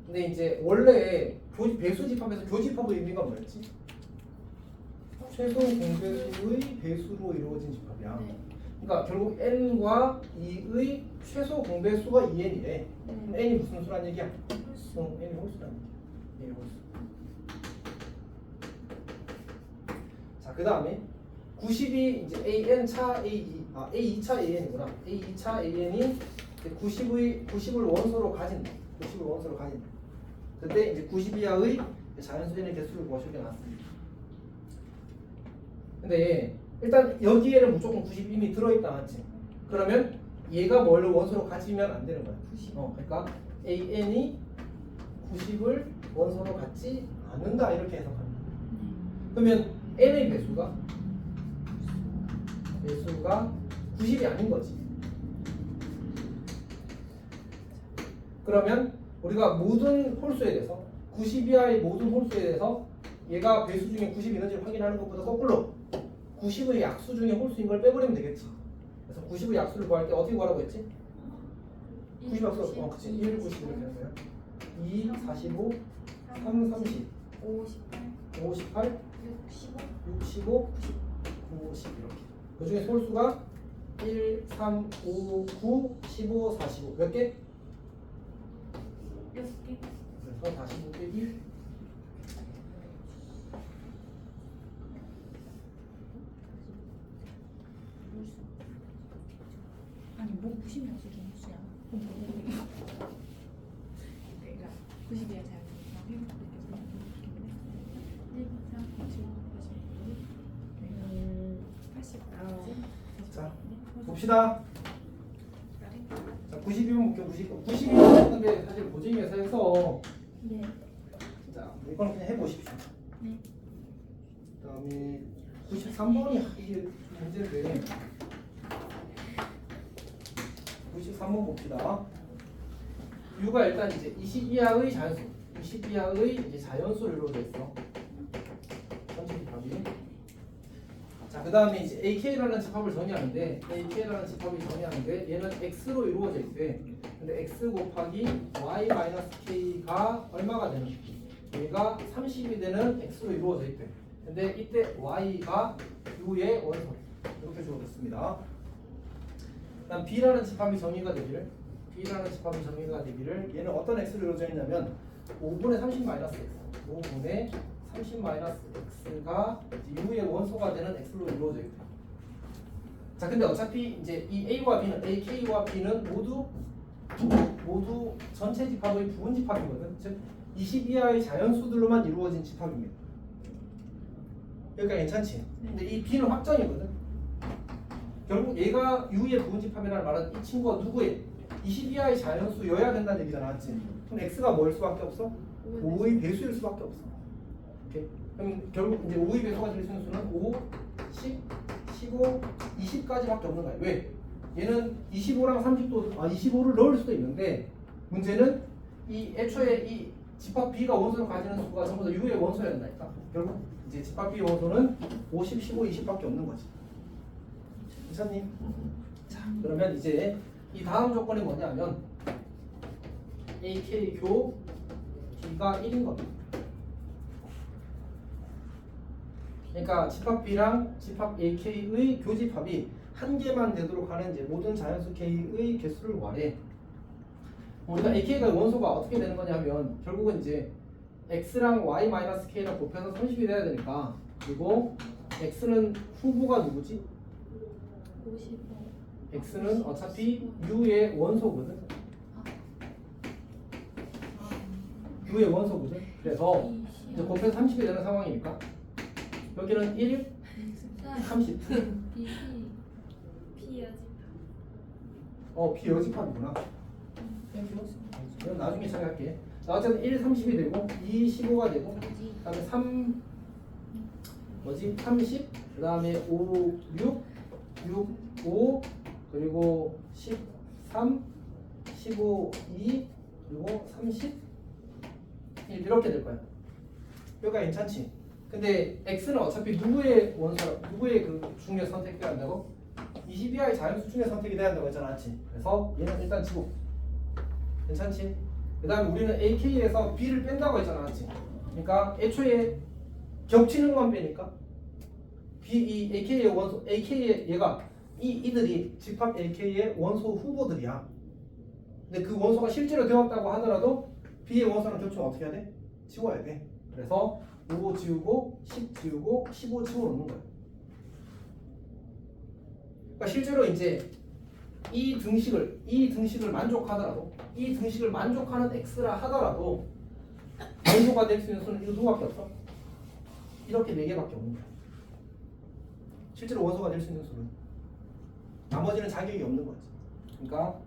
근데 이제 원래 배수 집합에서 교집합의 의미가 뭐였지? 최소 공배수의 배수로 이루어진 집합이야. 네. 그러니까 결국 n과 2의 최소 공배수가 2n이래. 그럼 n이 무슨 수란 얘기야? n이 홀수란 얘기야. n이 홀수. 자, 그 다음에 90이 이제 an 차 a2, a2 차 an이구나. a2 차 an이 90을 원소로 가진다. 90을 원소로 가진다. 그때 이제 90 이하의 자연수인의 개수를 구하시게 나왔습니다. 근데 일단 여기에는 무조건 90 이미 들어있다 맞지? 그러면 얘가 뭘 원소로 가지면 안 되는 거야. 90. 그러니까 AN이 90을 원소로 갖지 않는다 이렇게 해석합니다. 그러면 N의 배수가 90이 아닌 거지. 그러면 우리가 모든 홀수에 대해서 90 이하의 모든 홀수에 대해서 얘가 배수 중에 90이 있는지를 확인하는 것보다 거꾸로 90의 약수 중에 홀수인 걸 빼버리면 되겠지. 그래서 90의 약수를 구할 때 어떻게 구하라고 했지? 90 없어. 그치. 1, 90 이렇게 했어요. 2, 45, 3, 30, 58, 58, 65, 65, 90 이렇게. 그 중에 솔수가 1, 3, 5, 9, 15, 45 몇 개? 6개. 그래서 45 빼기 아니 뭐 90몇이 개수야. 내가 90이야 잘. 80. 자 봅시다. 자 92번 볼게요. 92번 근데 사실 고쟁이에서 해서 네. 자 이건 그냥 해보십시오. 네. 그다음에 93번이 이게 문제인데 93번 봅시다. U가 일단 이제 22하의 자연수, 22하의 이제 자연수로 이루어져 있어. 전체 집합이. 자, 그 다음에 이제 AK라는 집합을 정의하는데, AK라는 집합이 정의하는데, 얘는 X로 이루어져 있대. 근데 X 곱하기 Y-K가 얼마가 되는? 얘가 30이 되는 X로 이루어져 있대. 근데 이때 Y가 U의 원소. 이렇게 주어졌습니다. 그다음 B라는 집합이 정의가 되기를, B라는 집합이 정의가 되기를, 얘는 어떤 X로 이루어져 있냐면 5분의 30 마이너스 X, 5분의 30 마이너스 X가 U의 원소가 되는 X로 이루어져 있다. 자, 근데 어차피 이제 이 A와 B는, AK와 B는 모두 전체 집합의 부분 집합이거든. 즉 22하의 자연수들로만 이루어진 집합입니다. 그러니까 괜찮지? 근데 이 B는 확정이거든. 결국 얘가 U의 부분 집합이라는 말은 이 친구가 누구의 22하의 자연수여야 된다는 얘기잖아, 맞지? 그럼 X가 뭐일 수밖에 없어? 5의 배수일 수밖에 없어. 오케이? 그럼 결국 이제 5의 배수가 될 수 있는 수는 5, 10, 15, 20까지밖에 없는 거야. 왜? 얘는 25랑 30도, 25를 넣을 수도 있는데 문제는 이 애초에 이 집합 B가 원소를 가지는 수가 전부 다 U의 원소였나니까. 결국 이제 집합 B 원소는 50, 15, 20밖에 없는 거지. 이사님. 자, 그러면 이제 이 다음 조건이 뭐냐면 AK 교 B가 1인 겁니다. 그러니까 집합 B랑 집합 AK의 교집합이 한 개만 되도록 하는 이제 모든 자연수 K의 개수를 구하래. 우리가 AK가 원소가 어떻게 되는 거냐면 결국은 이제 X랑 Y-K랑 곱해서 30이 돼야 되니까, 그리고 X는 후보가 누구지? 55. X는 어차피 U의 원소거든. U의 원소거든. 그래서 이제 곱해서 30이 되는 상황이니까 여기는 1, 30. B 여집합이구나. 이건 나중에 처리할게. 자, 어쨌든 1, 30이 되고 2, 15가 되고 그다음에 3 뭐지? 30, 그다음에 5, 6, 5 그리고 13, 15, 2 그리고 30 이렇게 될 거야. 여기가 괜찮지? 근데 X는 어차피 누구의 원소, 누구의 그 중에 선택해야 한다고? 22하의 자연수 중에 선택이 돼야 한다고 했잖아, 맞지? 그래서 얘는 일단 지고 괜찮지? 그 다음에 우리는 AK에서 B를 뺀다고 했잖아, 맞지? 그러니까 애초에 겹치는 건 빼니까 이 AK의 원소, AK의 얘가 이들이 집합 AK의 원소 후보들이야. 근데 그 원소가 실제로 되었다고 하더라도 B의 원소랑 겹치면 어떻게 해야 돼? 지워야 돼. 그래서 5 지우고 10 지우고 15 지워놓는 거야. 그러니까 실제로 이제 이 등식을 만족하더라도, 이 등식을 만족하는 X라 하더라도 원소가 될 수 있는 수는 이거 누구밖에 없어? 이렇게 4개밖에 없는 거야. 실제로 원소가 될 수 있는 수는. 나머지는 자격이 없는 거지. 그러니까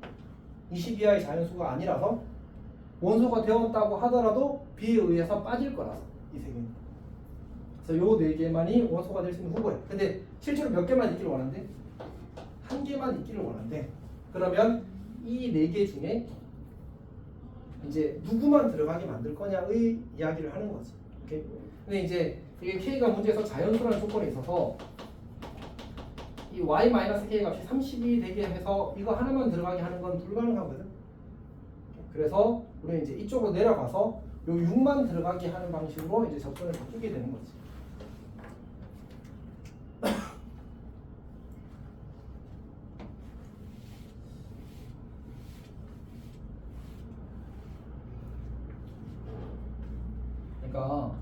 22하의 자연수가 아니라서 원소가 되었다고 하더라도 B에 의해서 빠질 거라서 이 3개는. 그래서 요 4개만이 원소가 될 수 있는 후보야. 근데 실제로 몇 개만 있기를 원한대? 한 개만 있기를 원한대. 그러면 이 4개 중에 이제 누구만 들어가게 만들 거냐의 이야기를 하는 거지. 오케이? 근데 이제 이게 K가 문제에서 자연수라는 조건에 있어서 이 Y-K 값이 30이 되게 해서 이거 하나만 들어가게 하는 건 불가능하거든. 그래서 우리는 이제 이쪽으로 내려가서 요 6만 들어가게 하는 방식으로 이제 접근을 바꾸게 되는 거지. 그러니까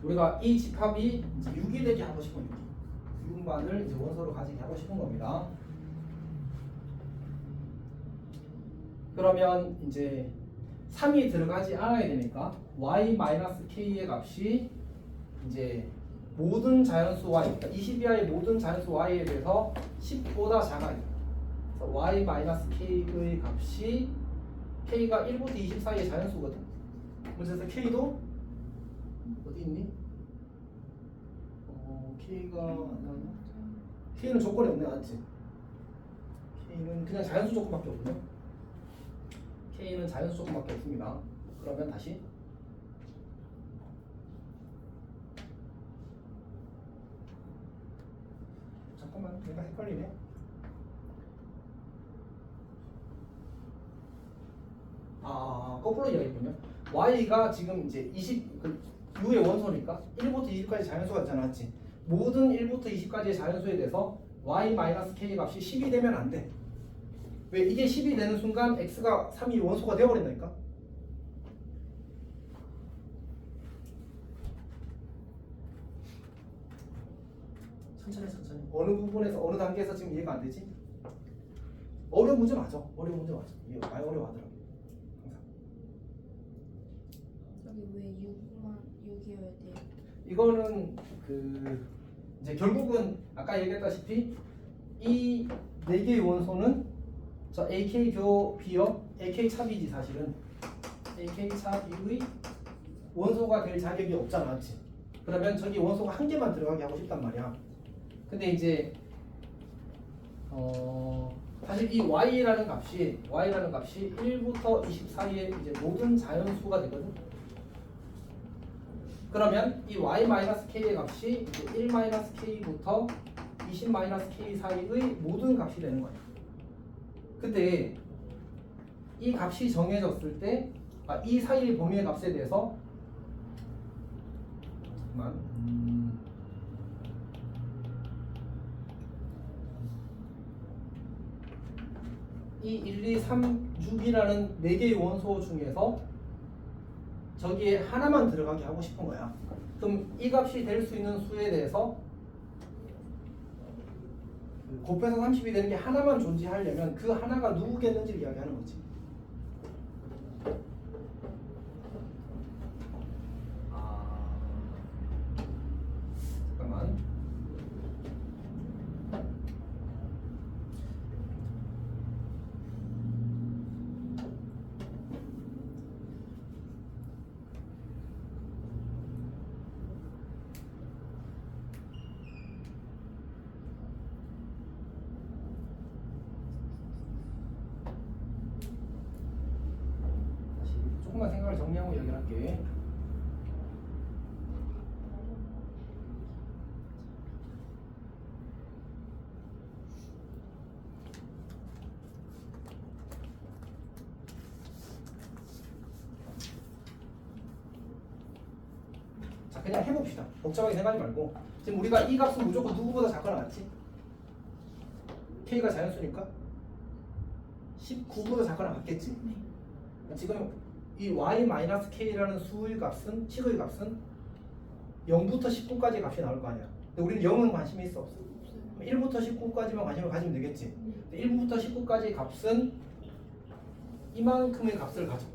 우리가 이 집합이 이제 6이 되게 하고 싶은 6만을 이제 원소로 가지게 하고 싶은 겁니다. 그러면 이제 3이 들어가지 않아야 되니까 y-k의 값이 이제 모든 자연수 y, 그러니까 20 이하의 모든 자연수 y에 대해서 10보다 작아요. 그래서 y-k의 값이 k가 1부터 20 사이의 자연수거든. 그래서 k도 어디 있니? k가 안 나왔나? k는 조건이 없네, 맞지? k는 그냥 자연수 조건밖에 없거든요. k는 자연수 조건밖에 없습니다. 그러면 다시 잠깐만, 내가 헷갈리네. 거꾸로 이야기했군요. y가 지금 이제 20, U의 원소니까 1부터 20까지 자연수가 있잖아, 맞지? 모든 1부터 20까지의 자연수에 대해서 y-k 값이 10이 되면 안 돼. 왜? 이게 10이 되는 순간 x가 3이 원소가 되어버린다니까? 천천히. 어느 부분에서, 어느 단계에서 지금 이해가 안 되지? 어려운 문제 맞아. 이게 많이 어려워하더라고. 여기 왜 6이어야 돼요? 이거는 이제 결국은 아까 얘기했다시피 이 4개의 원소는 저 AK 교 B요, AK 차 B지 사실은. AK 차 B의 원소가 될 자격이 없잖아, 맞지? 그러면 저기 원소가 한 개만 들어가게 하고 싶단 말이야. 근데 이제 사실 이 y라는 값이 1부터 20 사이의 이제 모든 자연수가 되거든. 그러면 이 y-k의 값이 이제 1-k부터 20-k 사이의 모든 값이 되는 거야. 근데 이 값이 정해졌을 때, 이 사이의 범위의 값에 대해서 이 1, 2, 3, 6이라는 4개의 원소 중에서 저기에 하나만 들어가게 하고 싶은 거야. 그럼 이 값이 될 수 있는 수에 대해서 곱해서 30이 되는 게 하나만 존재하려면 그 하나가 누구겠는지를 이야기하는 거지. 잠깐만. 조금만 생각을 정리하고 이야기를 할게. 자, 그냥 해봅시다. 복잡하게 생각하지 말고. 지금 우리가 이 값은 무조건 누구보다 작거나 같지? K가 자연수니까 19보다 작거나 같겠지? 네. 지금 이 y-k라는 수의 값은, 식의 값은 0부터 19까지 값이 나올 거 아니야. 근데 우리는 0은 관심이 있어, 없어? 1부터 19까지만 관심을 가지면 되겠지. 근데 1부터 19까지의 값은 이만큼의 값을 가져.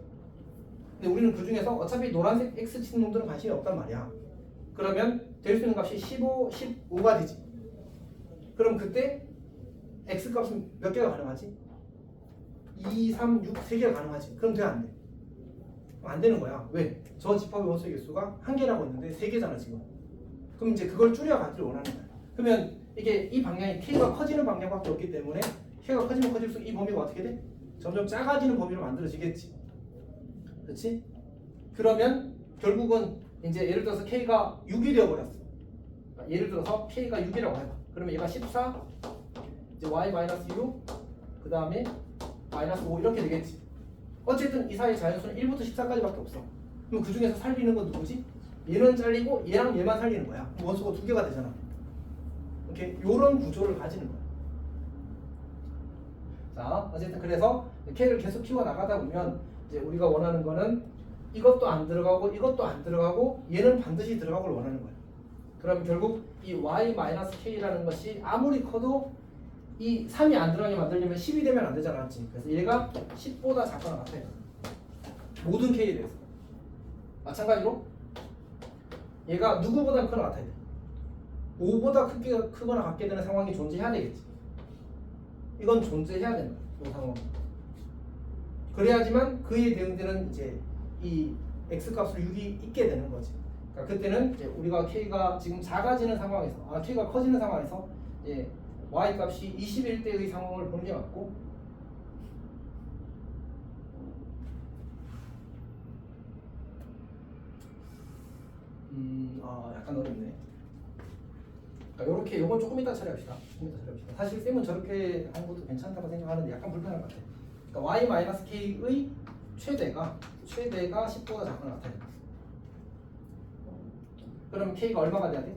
근데 우리는 그 중에서 어차피 노란색 x 치는 놈들은 관심이 없단 말이야. 그러면 될 수 있는 값이 15, 15가 되지. 그럼 그때 x 값은 몇 개가 가능하지? 2, 3, 6, 3개가 가능하지. 그럼 돼, 안 돼? 안 되는 거야. 왜? 저 집합의 원소의 개수가 한 개라고 했는데 3개잖아 지금. 그럼 이제 그걸 줄여가기를 원하는 거야. 그러면 이게 이 방향이 k가 커지는 방향밖에 없기 때문에 k가 커지면 커질수록 이 범위가 어떻게 돼? 점점 작아지는 범위로 만들어지겠지. 그렇지? 그러면 결국은 이제 예를 들어서 k가 6이 되어버렸어. 예를 들어서 k가 6이라고 해봐. 그러면 얘가 14, 이제 y-6, 그 다음에 마이너스 5 이렇게 되겠지. 어쨌든 이 사이 자연수는 1부터 14까지밖에 없어. 그럼 그 중에서 살리는 건 누구지? 얘는 잘리고 얘랑 얘만 살리는 거야. 그럼 원소가 두 개가 되잖아. 이렇게 요런 구조를 가지는 거야. 자, 어쨌든 그래서 K를 계속 키워 나가다 보면 이제 우리가 원하는 거는 이것도 안 들어가고 이것도 안 들어가고 얘는 반드시 들어가고를 원하는 거야. 그럼 결국 이 y-k라는 것이 아무리 커도 이 3이 안 들어가게 만들려면 10이 되면 안 되잖아. 그래서 얘가 10보다 작거나 같아요. 모든 k에 대해서. 마찬가지로 얘가 누구보다 크거나 같아야 돼. 5보다 크거나 같게 되는 상황이 존재해야 되겠지. 이건 존재해야 된다. 이 상황. 그래야지만 그에 대응되는 이제 이 x 값을 6이 있게 되는 거지. 그러니까 그때는 이제 우리가 k가 지금 작아지는 상황에서, k가 커지는 상황에서 이제 y 값이 21대의 상황을 보는 게 맞고, 약간 어렵네. 그러니까 요렇게 요건 조금 이따 처리합시다. 사실 쌤은 저렇게 하는 것도 괜찮다고 생각하는데 약간 불편할 것 같아. 그러니까 y-k의 최대가 10보다 작거나 같아요. 그럼 k가 얼마가 돼야 돼?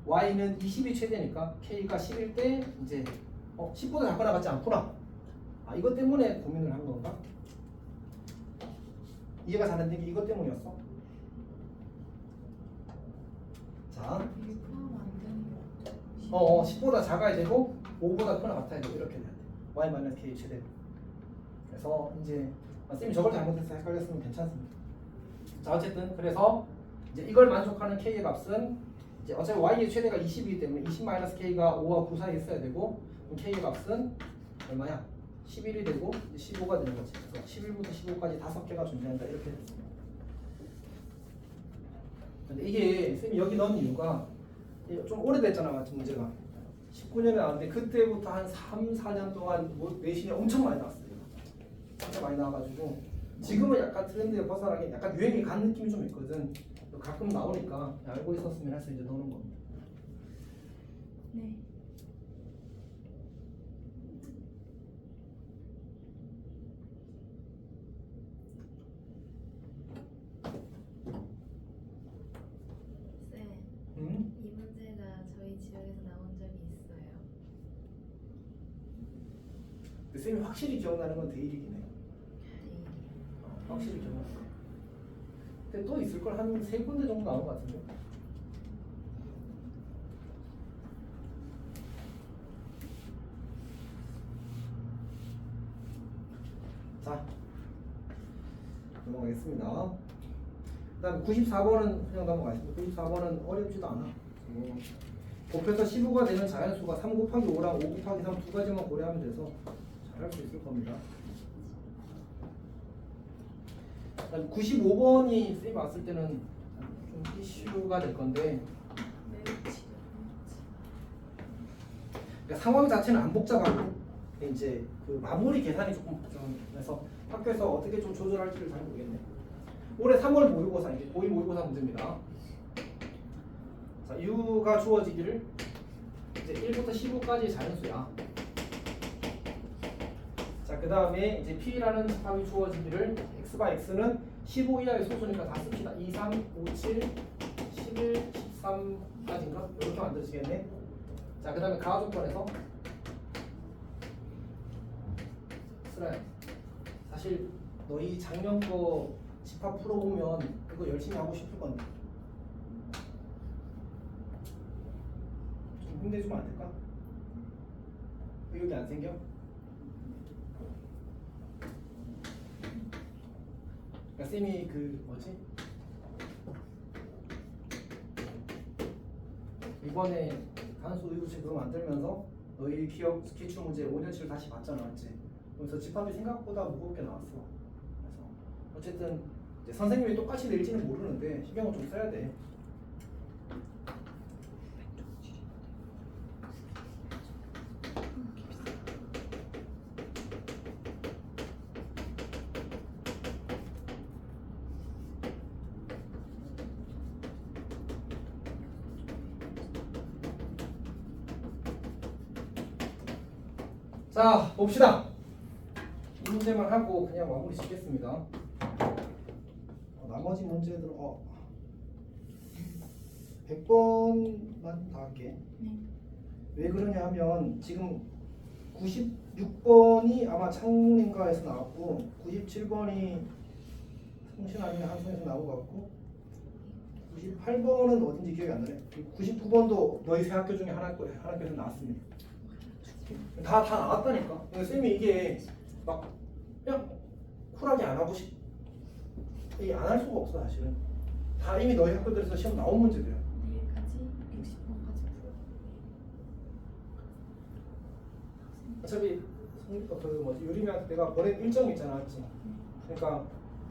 y는 20이 최대니까 k가 11 때 이제 10보다 작거나 같지 않구나. 이것 때문에 고민을 한 건가? 이해가 잘 안 되는 게 이것 때문이었어. 자, 이게 포함 안 되는 거 같아. 10보다 작아야 되고 5보다 크거나 같아야 되고 이렇게 돼야 돼. y-k 최대. 그래서 이제 쌤이 저걸 잘못해서 헷갈렸으면 괜찮습니다. 자, 어쨌든 그래서 이제 이걸 만족하는 k의 값은 이제 어차피 y의 최대가 20이기 때문에 20-k가 5와 9 사이에 있어야 되고, 그럼 k의 값은 얼마야? 11이 되고 15가 되는 거지. 그래서 11부터 15까지 5개가 존재한다 이렇게 됐습니다. 근데 이게 쌤이 여기 넣은 이유가 좀 오래됐잖아, 맞지? 문제가 19년에 나왔는데 그때부터 한 3, 4년 동안 뭐 내신이 엄청 많이 나왔어요. 진짜 많이 나와가지고 지금은 약간 트렌드에 벗어나게 약간 유행이 간 느낌이 좀 있거든. 가끔 나오니까 알고 있었으면 해서 이제 넣는 겁니다. 네. 쌤, 응? 이 문제가 저희 지역에서 나온 적이 있어요. 근데 쌤이 확실히 기억나는 건 대일이긴 해. 네. 확실히 기억나. 근데 또 있을 걸 한 3군데 정도 나온 것 같은데. 자, 넘어가겠습니다. 그다음 94번은 그냥 넘어가겠습니다. 94번은 어렵지도 않아. 곱해서 15가 되는 자연수가 3 곱하기 5랑 5 곱하기 3 두 가지만 고려하면 돼서 잘할 수 있을 겁니다. 95번이 쌤이 왔을 때는 좀 이슈가 될 건데, 그러니까 상황 자체는 안 복잡하고 이제 그 마무리 계산이 조금 복잡해서 학교에서 어떻게 좀 조절할지를 잘 모르겠네. 올해 3월 모의고사, 이제 고2 모의고사 문제입니다. 자, U가 주어지기를 이제 1부터 15까지 자연수야. 자, 그 다음에 이제 P라는 집합이 주어지기를 X가 X는 15 이하의 소수니까 다 씁시다. 2, 3, 5, 7, 11, 13까지인가? 이렇게 만들어지겠네. 자, 그 다음에 가화 조건에서 쓰라요. 사실 너희 작년 거 집합 풀어보면 그거 열심히 하고 싶을 건데 좀 힘내주면 안 될까? 의욕이 안 생겨? 그러니까 쌤이 그 뭐지? 이번에 단수 의구체 그거 만들면서 너희 기억 기출 문제 5년치를 다시 봤잖아, 맞지? 그래서 집합이 생각보다 무겁게 나왔어. 그래서 어쨌든 이제 선생님이 똑같이 낼지는 모르는데 신경을 좀 써야 돼. 자, 봅시다. 이 문제만 하고 그냥 마무리 짓겠습니다. 나머지 문제들 100번만 다 할게. 네. 왜 그러냐 하면 지금 96번이 아마 창문인가에서 나왔고 97번이 성신 아니면 한성에서 나온 것 같고 98번은 어딘지 기억이 안 나네. 99번도 너희 세 학교 중에 하나께서 나왔습니다. 다 나왔다니까. 쌤이 이게 막 그냥 쿨하게 안 하고 이게 안 할 수가 없어 사실은. 다 이미 너희 학교들에서 시험 나온 문제들이야. 내일까지 60번까지 풀어. 어차피 유림이한테 내가 보낸 일정이 있잖아, 맞지? 그러니까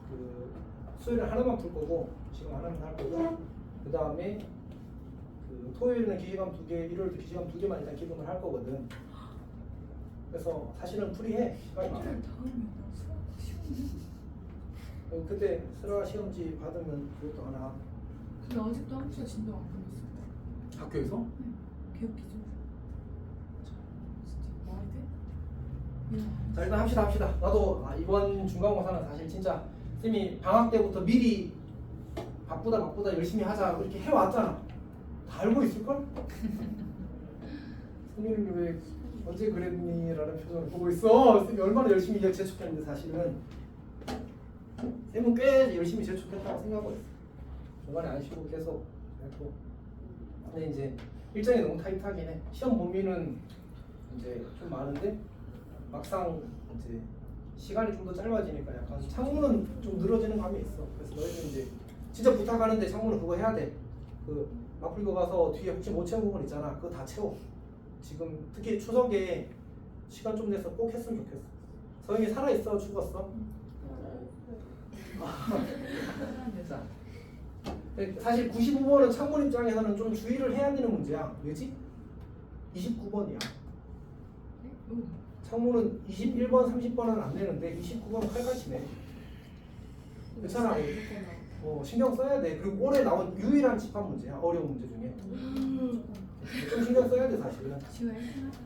그 수요일에 하나만 풀 거고 지금 하나만 할 거고 그 다음에 그 토요일에는 기시감 2개, 일요일도 기시감 2개만 일단 기본을 할 거거든. 그래서 사실은 풀이해 시간이 많아. 다음에 수학 시험이. 그때 슬아 시험지 받으면 그것도 하나. 근데 아직도 한국사 진도 안 끝났어. 학교에서? 개혁 기준. 진짜 말이 돼? 이런 자 일단 합시다. 나도 이번 중간고사는 사실 진짜 쌤이 방학 때부터 미리 바쁘다 열심히 하자 이렇게 해왔잖아. 다 알고 있을걸? 선생님이 왜 언제 그랬니? 라는 표정을 보고 있어. 쌤이 얼마나 열심히 재촉했는데 사실은 쌤은 꽤 열심히 재촉했다고 생각하고 있어. 중간에 안 쉬고 계속 했고. 근데 이제 일정이 너무 타이트하긴 해. 시험 범위는 이제 좀 많은데 막상 이제 시간이 좀 더 짧아지니까 약간 창문은 좀 늘어지는 감이 있어. 그래서 너희들 이제 진짜 부탁하는데 창문은 그거 해야 돼. 그 마플리고 가서 뒤에 혹시 못 채운 부분 있잖아. 그거 다 채워. 지금 특히 추석에 시간 좀 내서 꼭 했으면 좋겠어. 서영이 살아있어? 죽었어? 자, 사실 95번은 창문 입장에서는 좀 주의를 해야 되는 문제야. 왜지? 29번이야. 창문은 21번, 30번은 안 되는데 29번은 칼같이네. 괜찮아. 신경 써야 돼. 그리고 올해 나온 유일한 집합 문제야. 어려운 문제 중에. 좀 신경 써야 돼 사실은. 지금 1등 하자.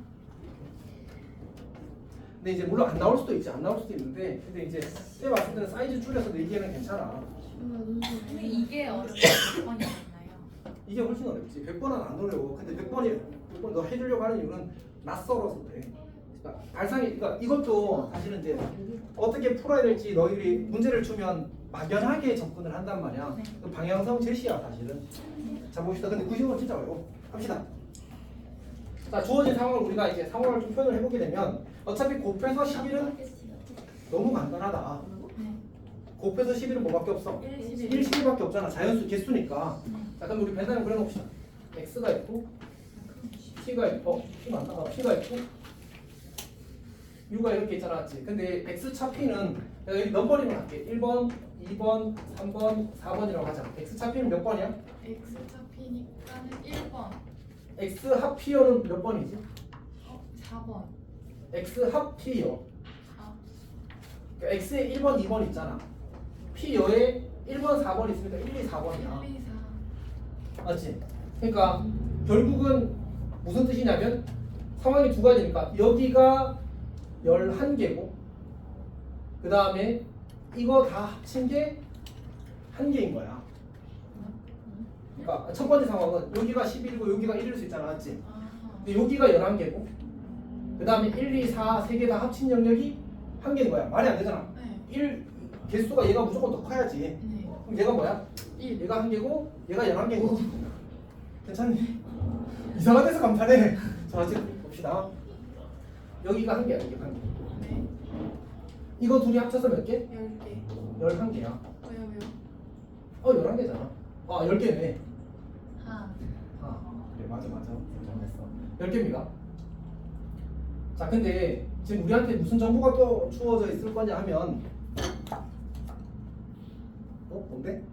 근데 이제 물론 안 나올 수도 있지, 안 나올 수도 있는데, 근데 이제 때 봤을 때는 사이즈 줄여서 내기에는 괜찮아. 근데 이게 어렵지 몇 번이 없나요? 이게 훨씬 어렵지. 100번은 안 어려워. 근데 100번 너 해주려고 하는 이유는 낯설어서 그래. 그러니까 발상이, 그러니까 이것도 사실은 이제 어떻게 풀어야 될지 너희들이 문제를 주면 막연하게 접근을 한단 말이야. 네. 그 방향성 제시야 사실은. 자 봅시다. 근데 90번 진짜 어려워. 합시다. 자 주어진 상황을 우리가 이제 상황을 좀 표현을 해보게 되면 어차피 곱해서 11은 너무 간단하다. 네. 곱해서 11은 뭐밖에 없어? 1, 11밖에 없잖아. 자연수 개수니까. 자 그럼 우리 벤단을 그려놓읍시다. x가 있고 t가 있고 t 맞나? p가 있고 u가 이렇게 있잖아, 맞지? 근데 x 차 p는 내가 여기 넘버링을 할게. 1번, 2번, 3번, 4번이라고 하자. x 차 p는 몇 번이야? X 잡히니까는 1번, x 합 p여는 몇 번이지? 4번, x 합 p여. 4, 그러니까 x에 1번, 2번 있잖아. p여에 1번, 4번 있으니까 1, 2, 4번이야. 1, 2, 4. 맞지? 그러니까 결국은 무슨 뜻이냐면 상황이 두 가지니까 여기가 11개고 그 다음에 이거 다 합친 게 1개인 거야. 그러니까 첫 번째 상황은 여기가 11이고 여기가 1일 수 있잖아, 맞지? 근데 여기가 11개고 그 다음에 1, 2, 4, 3개 다 합친 영역이 1개인 거야. 말이 안 되잖아. 네. 1 개수가 얘가 무조건 더 커야지. 네. 그럼 얘가 뭐야? 1. 얘가 1개고 얘가 11개고 괜찮니? 이상한 데서 감탄해. 자 이제 봅시다. 여기가 1개야. 여기가 1개. 네. 이거 둘이 합쳐서 몇 개? 10개. 11개야. 왜요? 11개잖아. 아 10개네. 하. 그래 맞아 정했어. 10개입니다. 자 근데 지금 우리한테 무슨 정보가 또 주어져 있을 거냐 하면 뭔데?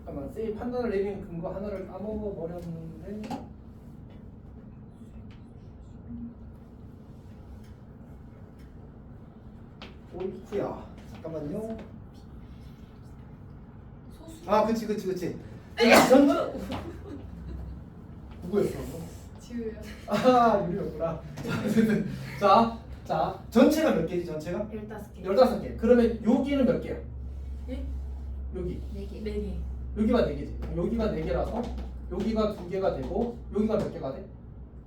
잠깐만 쌤이 판단을 내리는 근거 하나를 까먹어 버렸는데 오이쿠야 잠깐만요. 소수. 아 그치 전 누구였어? 지우요. 아 유리였구나. 자 자, 전체가 몇 개지? 전체가 15개. 15개. 그러면 여기는 몇 개야? 예? 여기. 4개. 4개. 여기가 4개지. 그럼 여기가 4개라서 여기가 2개가 되고 여기가 몇 개가 돼?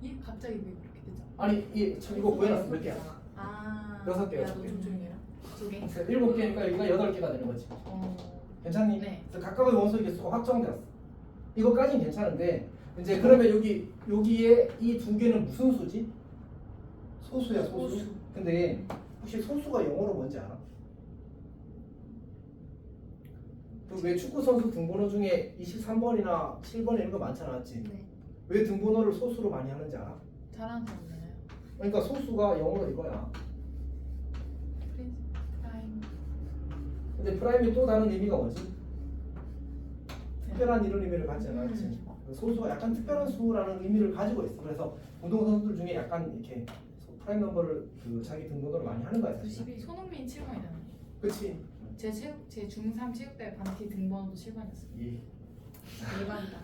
예? 갑자기 왜 그렇게 되죠? 아니, 이거 구해놨어. 몇 개야? 아. 6개, 야, 6개. 너좀 조용히 해라. 2개. 7개니까 여기가 8개가 되는 거지. 괜찮니? 네. 그래서 각각의 원소의 개수가 확정되었어. 이거까지는 괜찮은데 이제 그러면 여기에 이 2개는 무슨 수지? 소수야, 소수. 소수. 근데 혹시 소수가 영어로 뭔지 알아? 그 왜 축구 선수 등번호 중에 23번이나 7번 이런 거 많잖아, 맞지? 네. 왜 등번호를 소수로 많이 하는지 알아? 잘하는 사람이잖아요. 그러니까 소수가 영어로 이거야. 프린스 프라임. 근데 프라임이 또 다른 의미가 뭐지? 특별한 이런 의미를 갖지 않아, 그렇지? 소수가 약간 특별한 수라는 의미를 가지고 있어. 그래서 운동선수들 중에 약간 이렇게 프라임 넘버를 그 자기 등번호를 많이 하는 거야, 사실. 92. 손흥민 7번이잖아요. 그렇지? 제 중3 체육대회 반티 등번호도 7번이었어요. 예. 대박이다.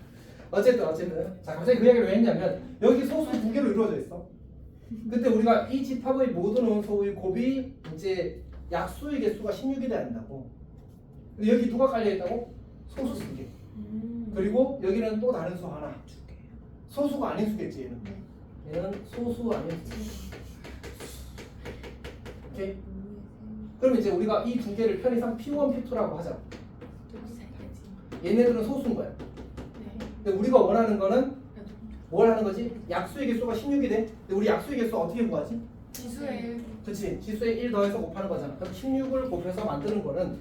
어쨌든 자 갑자기 그 이야기를 왜 했냐면 여기 소수 2개로 이루어져 있어. 그때 우리가 이 집합의 모든 원소의 곱이 이제 약수의 개수가 16이 돼야 된다고. 근데 여기 누가 깔려 있다고? 소수 2개. 그리고 여기는 또 다른 수 하나. 소수가 아닌 수겠지 얘는. 네. 얘는 소수 아닌 수. 오케이. 그럼 이제 우리가 이 2개를 편의상 P1, P2라고 하자. 얘네들은 소수인 거야. 네. 근데 우리가 원하는 거는 뭘 하는 거지? 약수의 개수가 16이 돼. 근데 우리 약수의 개수 어떻게 구하지? 지수의 그렇지. 지수에 1 더해서 곱하는 거잖아. 그럼 16을 곱해서 만드는 거는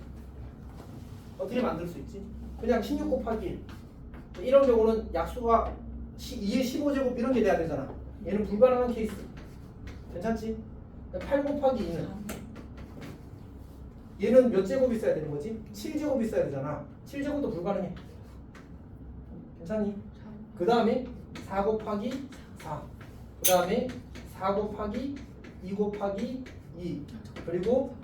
어떻게 만들 수 있지? 그냥 16 곱하기 1. 이런 경우는 약수가 2의 15제곱 이런 게 돼야 되잖아. 얘는 불가능한 케이스. 괜찮지? 8 곱하기 2는 얘는 몇 제곱 있어야 되는 거지? 7제곱 있어야 되잖아. 7제곱도 불가능해. 괜찮니? 그 다음에 4 곱하기 4. 그 다음에 4 곱하기 2 곱하기 2. 그리고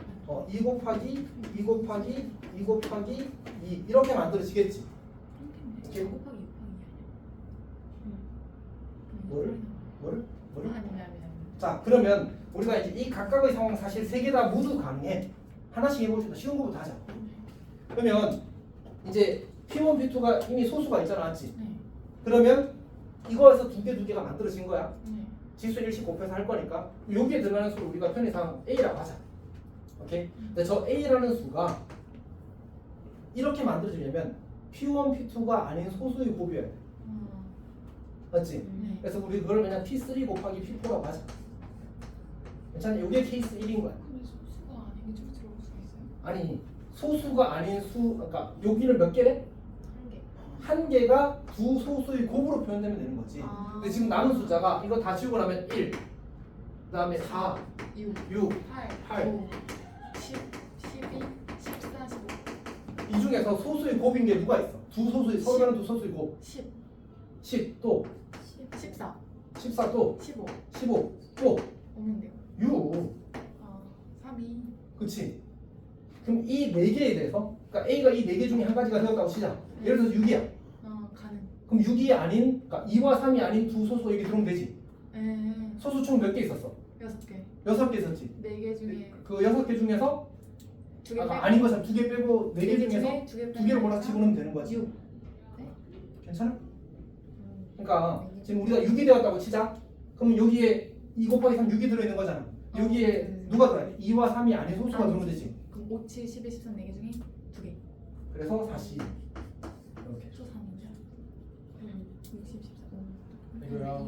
2 곱하기 2 곱하기 2 곱하기 2 이렇게 만들어지겠지. 오케이. 곱하기 6하기 뭐를? 뭐를? 아니면 자 그러면 우리가 이제 이 각각의 상황 사실 3개 다 모두 가능해. 하나씩 해봅시다. 쉬운 거부터 하자. 그러면 이제 P1, P2가 이미 소수가 있잖아, 맞지? 네. 그러면 이거에서 두 개가 만들어진 거야. 네. 지수 1씩 곱해서 할 거니까 여기에 들어가는 수를 우리가 편의상 A라고 하자. 오케이? 근데 저 A라는 수가 이렇게 만들어지려면 P1, P2가 아닌 소수의 곱이어야 돼. 맞지? 네. 그래서 우리 그걸 그냥 P3 곱하기 P4라고 하자. 괜찮아? 이게 케이스 1인 거야. 근데 소수가 아니게 좀 들어올 수 있어요? 아니 소수가 아닌 수, 그러니까 여기는 몇 개래? 1개. 한 개가 두 소수의 곱으로 표현되면 되는 거지. 아. 근데 지금 남은 숫자가 이거 다 지우고 나면 1, 그 다음에 4, 6, 6, 8, 8. 9, 10, 12, 14, 15, 이 중에서 소수의 곱인 게 누가 있어? 두 소수의 서로 다른 두 소수의 곱. 10, 10 또, 14, 14 또, 15 15 또, 없는데요? 6. 3, 2 그치? 그럼 이 네 개에 대해서, 그러니까 A가 이 네 개 중에 한 가지가 되었다고 치자. 예를 들어서 6이야. 가능. 그럼 6이 아닌, 그러니까 2와 3이 아닌 두 소수 여기 들어오면 되지. 소수 총 몇 개 있었어? 6개 6개 있었지. 4개 중에 그 6개 중에서 2개 빼고 아닌 것은 2개 빼고 4개 중에서 2개 2개를 골라 집어넣으면 되는 거지. 6. 괜찮아? 그러니까 지금 우리가 6이 되었다고 치자. 그럼 여기에 2 곱하기 3 6이 들어있는 거잖아. 여기에 누가 들어야 돼? 2와 3이 아닌 소수가 들어오면 되지. 그럼 5, 7, 11, 13 4개 중에 2개. 그래서 40 이렇게. 초 3이죠. 60, 14. 이거야.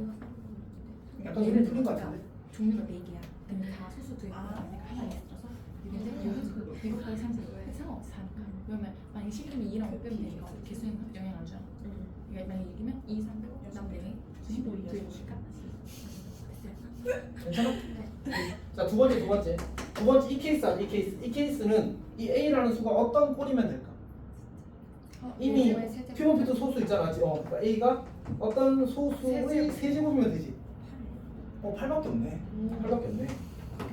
약간 소리 틀린 것 같은데? 종류가 4개야. 근데 다 소수 두 개. 하나 있어서 6인데 2 곱하기 3, 4 상관없어. 하니까. 왜냐면 만약에 11이면 2랑 5 빼면 되니까 개수에 영향 안 줘. 그러니까 만약에 6이면 2, 3 빼고 남 4개 15 2 해보실까? 괜찮아? 자, 두 번째 이 케이스 아니 이 케이스는 이 A라는 수가 어떤 꼴이면 될까? 이미 P1, P2 소수 있잖아. 그러니까 A가 어떤 소수의 세제곱이면 되지. 8밖에 없네. 8밖에 없네.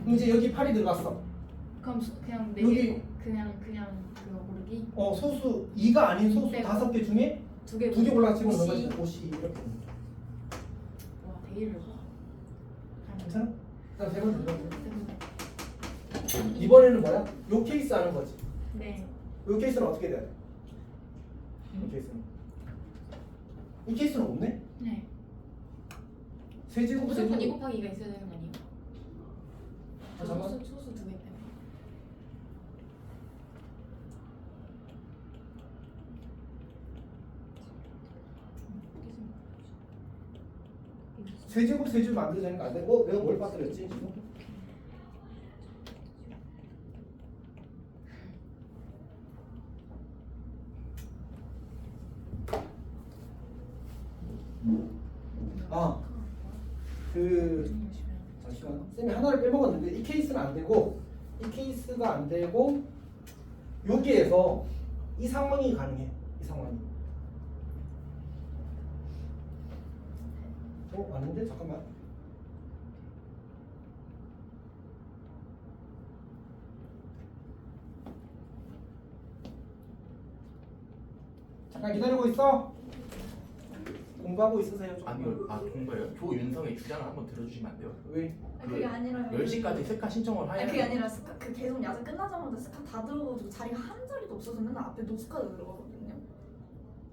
그럼 이제 여기 8이 들어갔어. 그럼 그냥 4개 여기 그냥 그거 고르기 소수 2가 아닌 소수 빼고. 5개 중에 2개 골라 집어넣는 거지. 옷이. 5이 이렇게. 와 대일을 봐. 괜찮아? 그다음 세 번째 들어보세요. 이번에는 뭐야? 요 케이스 하는 거지. 네. 요 케이스는 어떻게 돼야 돼? 이 케이스는. 이 케이스는 없네? 네. 세제곱 무조건 2 세제곱. 곱하기가 있어야 되는 거 아니에요? 아, 잠깐. 소수 2개 때문에. 세제곱 세제곱 만들자니까 안 돼. 내가 뭘 빠뜨렸지 지금? 아, 잠시만. 쌤이 하나를 빼먹었는데 이 케이스는 안 되고 이 케이스가 안 되고 여기에서 이 상황이 가능해. 이 상황이. 아닌데 잠깐만. 잠깐 기다리고 있어. 공부하고 있으세요. 좀. 아니요, 정말요? 조윤성의 주장을 한번 들어주시면 안 돼요? 왜? 그게 아니라 10시까지 스카 신청을 아니 하야 그게 아니라 스카 그 계속 야자 끝나자마자 스카 다 들어가지고 자리가 한 자리도 없어서 맨날 앞에 노스카드 들어가거든요.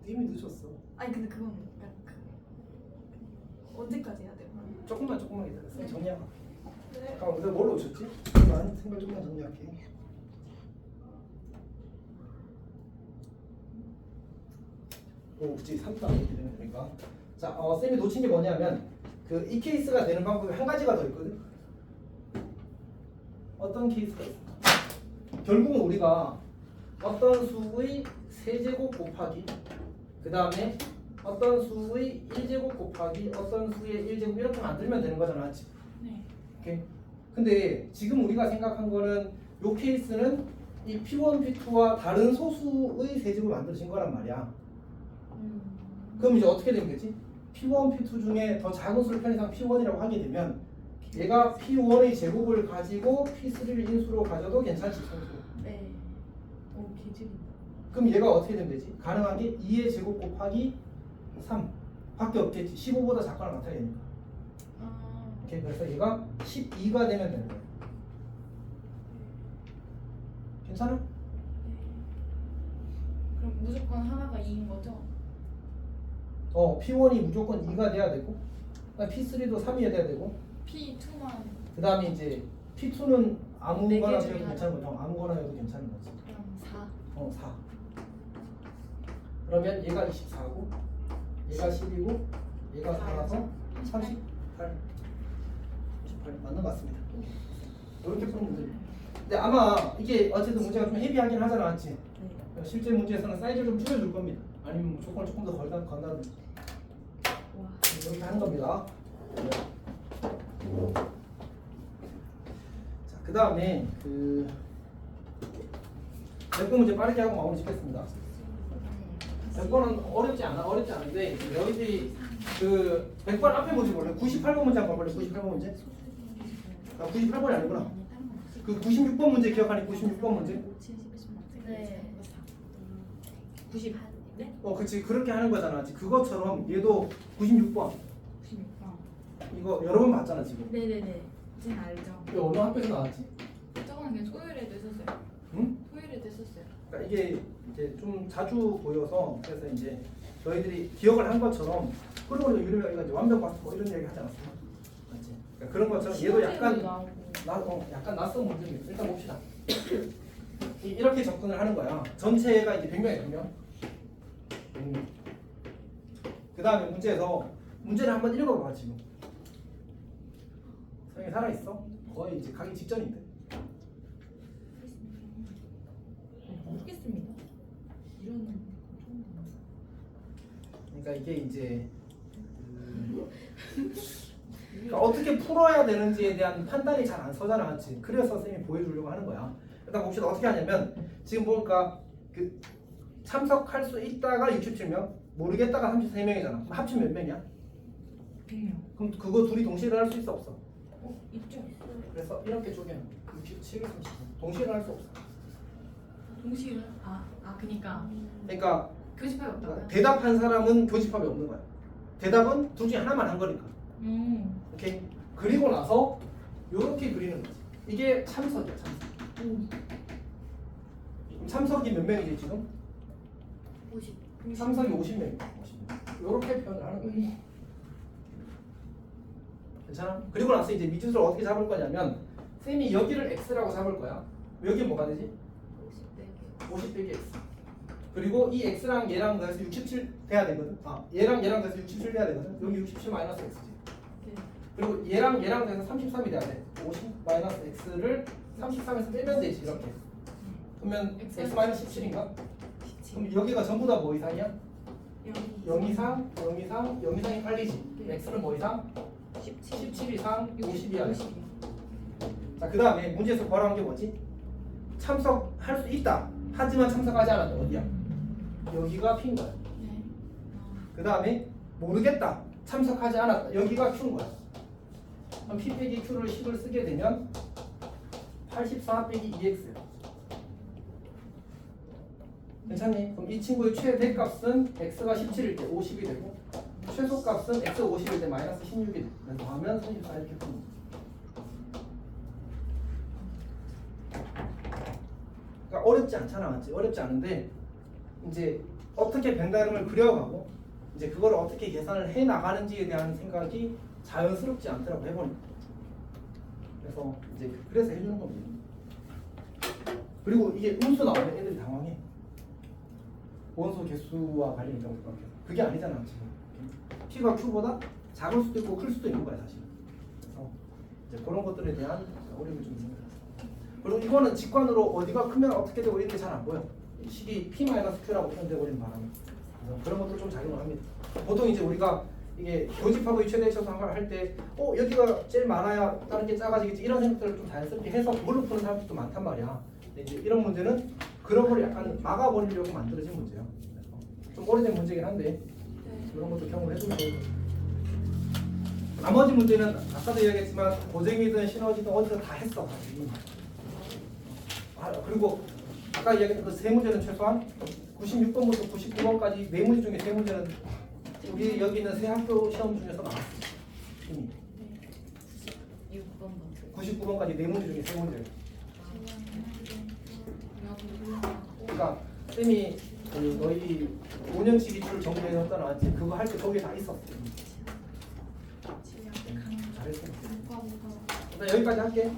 이미 늦었어. 아니 근데 그건 약간 그 언제까지 해야 돼요? 조금만 기다려. 쌤 정리하고. 네. 잠깐만, 내가 뭘 놓쳤지? 잠깐만, 생각 조금만 정리할게. 오, 그치. 3단 이렇게 되면 되니까. 자, 쌤이 놓친 게 뭐냐면 그 이 케이스가 되는 방법이 한 가지가 더 있거든. 어떤 케이스가 있어? 결국은 우리가 어떤 수의 세제곱 곱하기 그 다음에 어떤 수의 1제곱 곱하기 어떤 수의 1제곱 이렇게 만들면 되는 거잖아, 맞지? 네. 오케이. 근데 지금 우리가 생각한 거는 요 케이스는 이 P1, P2와 다른 소수의 세제곱을 만들어진 거란 말이야. 그럼 이제 어떻게 되면 되지? P1, P2 중에 더 작은 수를 편의상 P1이라고 하게 되면 얘가 P1의 제곱을 가지고 P3를 인수로 가져도 괜찮지, 청수. 네. 오, 개질인다. 그럼 얘가 어떻게 되면 되지? 가능한 게 2의 제곱 곱하기 3 밖에 없겠지. 15보다 작거나 같아야 되니까. 오케이. 그래서 얘가 12가 되면 되는 거야. 괜찮아? 그럼 무조건 하나가 2인 거죠? P1이 무조건 2가 돼야 되고 P3도 3이어야 돼야 되고 P2만 그 다음에 이제 P2는 네 아무거나 개 해도 중에 괜찮은 거죠. 아무거나 해도 괜찮은 거지. 그럼 4. 4. 그러면 얘가 24고 얘가 10이고 얘가 4라서 38. 38 맞는 것 같습니다. 이렇게 푸는 문제. 근데 아마 이게 어쨌든 문제가 좀 헤비하긴 하잖아, 맞지? 실제 문제에서는 사이즈를 좀 줄여줄 겁니다. 아니면 조건을 조금 더 건다든지 이렇게 하는 겁니다. 자, 그 다음에 그 몇번 문제 빠르게 하고 마무리 짓겠습니다. 몇 번은 어렵지 않은데 너희들이 그 100번 앞에 보지 볼래? 98번 문제 한번 볼래? 98번 문제? 아, 98번이 아니구나. 그 96번 문제 기억하니? 96번 문제? 네. 90. 네? 그치. 그렇게 하는 거잖아. 그것처럼 얘도 96번. 96번. 이거 여러 번 봤잖아 지금. 네네네. 이제 알죠. 이거 어느 학교에서 나왔지? 저거는 그냥 토요일에도 했었어요. 응? 토요일에도 했었어요. 그러니까 이게 이제 좀 자주 보여서 그래서 이제 너희들이 기억을 한 것처럼 그리고 유리가 이제 완벽 뭐 이런 얘기 하지 않았어? 맞지? 그러니까 그런 것처럼 얘도 약간 나오고. 약간 낯선 문제입니다. 일단 봅시다. 이렇게 접근을 하는 거야. 전체가 이제 100명이야, 100명. 그 다음에 문제를 한번 읽어봐 지금. 성이 살아 있어? 거의 이제 가기 직전인데. 모르겠습니다. 이런 그러니까 이게 이제 그러니까 어떻게 풀어야 되는지에 대한 판단이 잘 안 서잖아, 맞지? 그래서 쌤이 보여주려고 하는 거야. 일단 봅시다. 어떻게 하냐면 지금 보니까 그 참석할 수 있다가 67명, 모르겠다가 33명이잖아. 합치면 몇 명이야? 100명. 그럼 그거 둘이 동시에 일어날 수 있어 없어? 있죠. 그래서 이렇게 쪼개는 67, 30 동시에 일어날 수 없어. 동시에 그니까 그러니까 교집합이 없다고요? 대답한 사람은 교집합이 없는 거야. 대답은 둘 중에 하나만 한 거니까. 음. 오케이. 그리고 나서 요렇게 그리는 거지. 이게 참석이야, 참석. 그럼 참석이 몇 명이지 지금? 50. 참석이 50명이야. 50명. 요렇게 표현을 하는 거예요. 괜찮아? 그리고 나서 이제 미지수를 어떻게 잡을 거냐면 쌤이 여기를 x라고 잡을 거야. 여기 뭐가 되지? 50 빼기 x. 그리고 이 x랑 얘랑 더해서 67 돼야 되거든. 아, 얘랑 더해서 67 돼야 되거든. 여기 67 마이너스 x지. 그리고 얘랑 더해서 33이 돼야 돼. 50 마이너스 x를 33에서 빼면 되지 이렇게. 그러면 x 마이너스 17인가? 그럼 여기가 전부 다 뭐 이상이야? 0 이상, 0 이상, 0 이상이 팔리지. x는 뭐 이상? 17 이상, 50이야. 자, 그 다음에 문제에서 구하라는 게 뭐지? 참석할 수 있다. 하지만 참석하지 않았다. 어디야? 여기가 P인 거야. 그 다음에 모르겠다. 참석하지 않았다. 여기가 Q인 거야. 그럼 P 빼기 Q를 10을 쓰게 되면 84 빼기 2X야. 괜찮니? 그럼 이 친구의 최대값은 X가 17일 때 50이 되고 최소값은 X가 50일 때 마이너스 16이 돼. 그래서 하면 34 이렇게 풉니다. 그러니까 어렵지 않잖아, 맞지? 어렵지 않은데 이제 어떻게 벤다름을 그려가고 이제 그걸 어떻게 계산을 해 나가는지에 대한 생각이 자연스럽지 않더라고 해보니까. 그래서 해주는 겁니다. 그리고 이게 음수 나오면 애들이 당황해. 원소 개수와 관련이 있다고 생각해서 그게 아니잖아 지금. P가 Q보다 작을 수도 있고 클 수도 있는 거야 사실. 그래서 이제 그런 것들에 대한 어려움이 좀 있는 것 같아요. 그리고 이거는 직관으로 어디가 크면 어떻게 되고 이런 게 잘 안 보여. 식이 P-Q라고 표현되어 버리는 바람에 그래서 그런 것도 좀 작용을 합니다. 보통 이제 우리가 이게 교집합의 최대치수 할 때 여기가 제일 많아야 다른 게 작아지겠지 이런 생각들을 좀 자연스럽게 해서 그걸로 푸는 사람들도 많단 말이야. 근데 이제 이런 문제는 그런 걸 약간 막아버리려고 만들어진 문제예요. 그래서 좀 오래된 문제긴 한데 그런 것도 경험을 해두면 좋을 것 같아요. 나머지 문제는 아까도 이야기했지만 고쟁이든 시너지든 어디서 다 했어 사실. 그리고 아까 이야기했던 그 세 문제는 최소한 96번부터 99번까지 네 문제 중에 세 문제는 우리 여기 있는 세 학교 시험 중에서 나왔어. 이미 99번까지 네 문제 중에 세 문제. 그러니까 쌤이 그 너희 5년치 기출 정리해서 나왔지. 그거 할 때 거기에 다 있었어. 잘했어. 일단 여기까지 할게.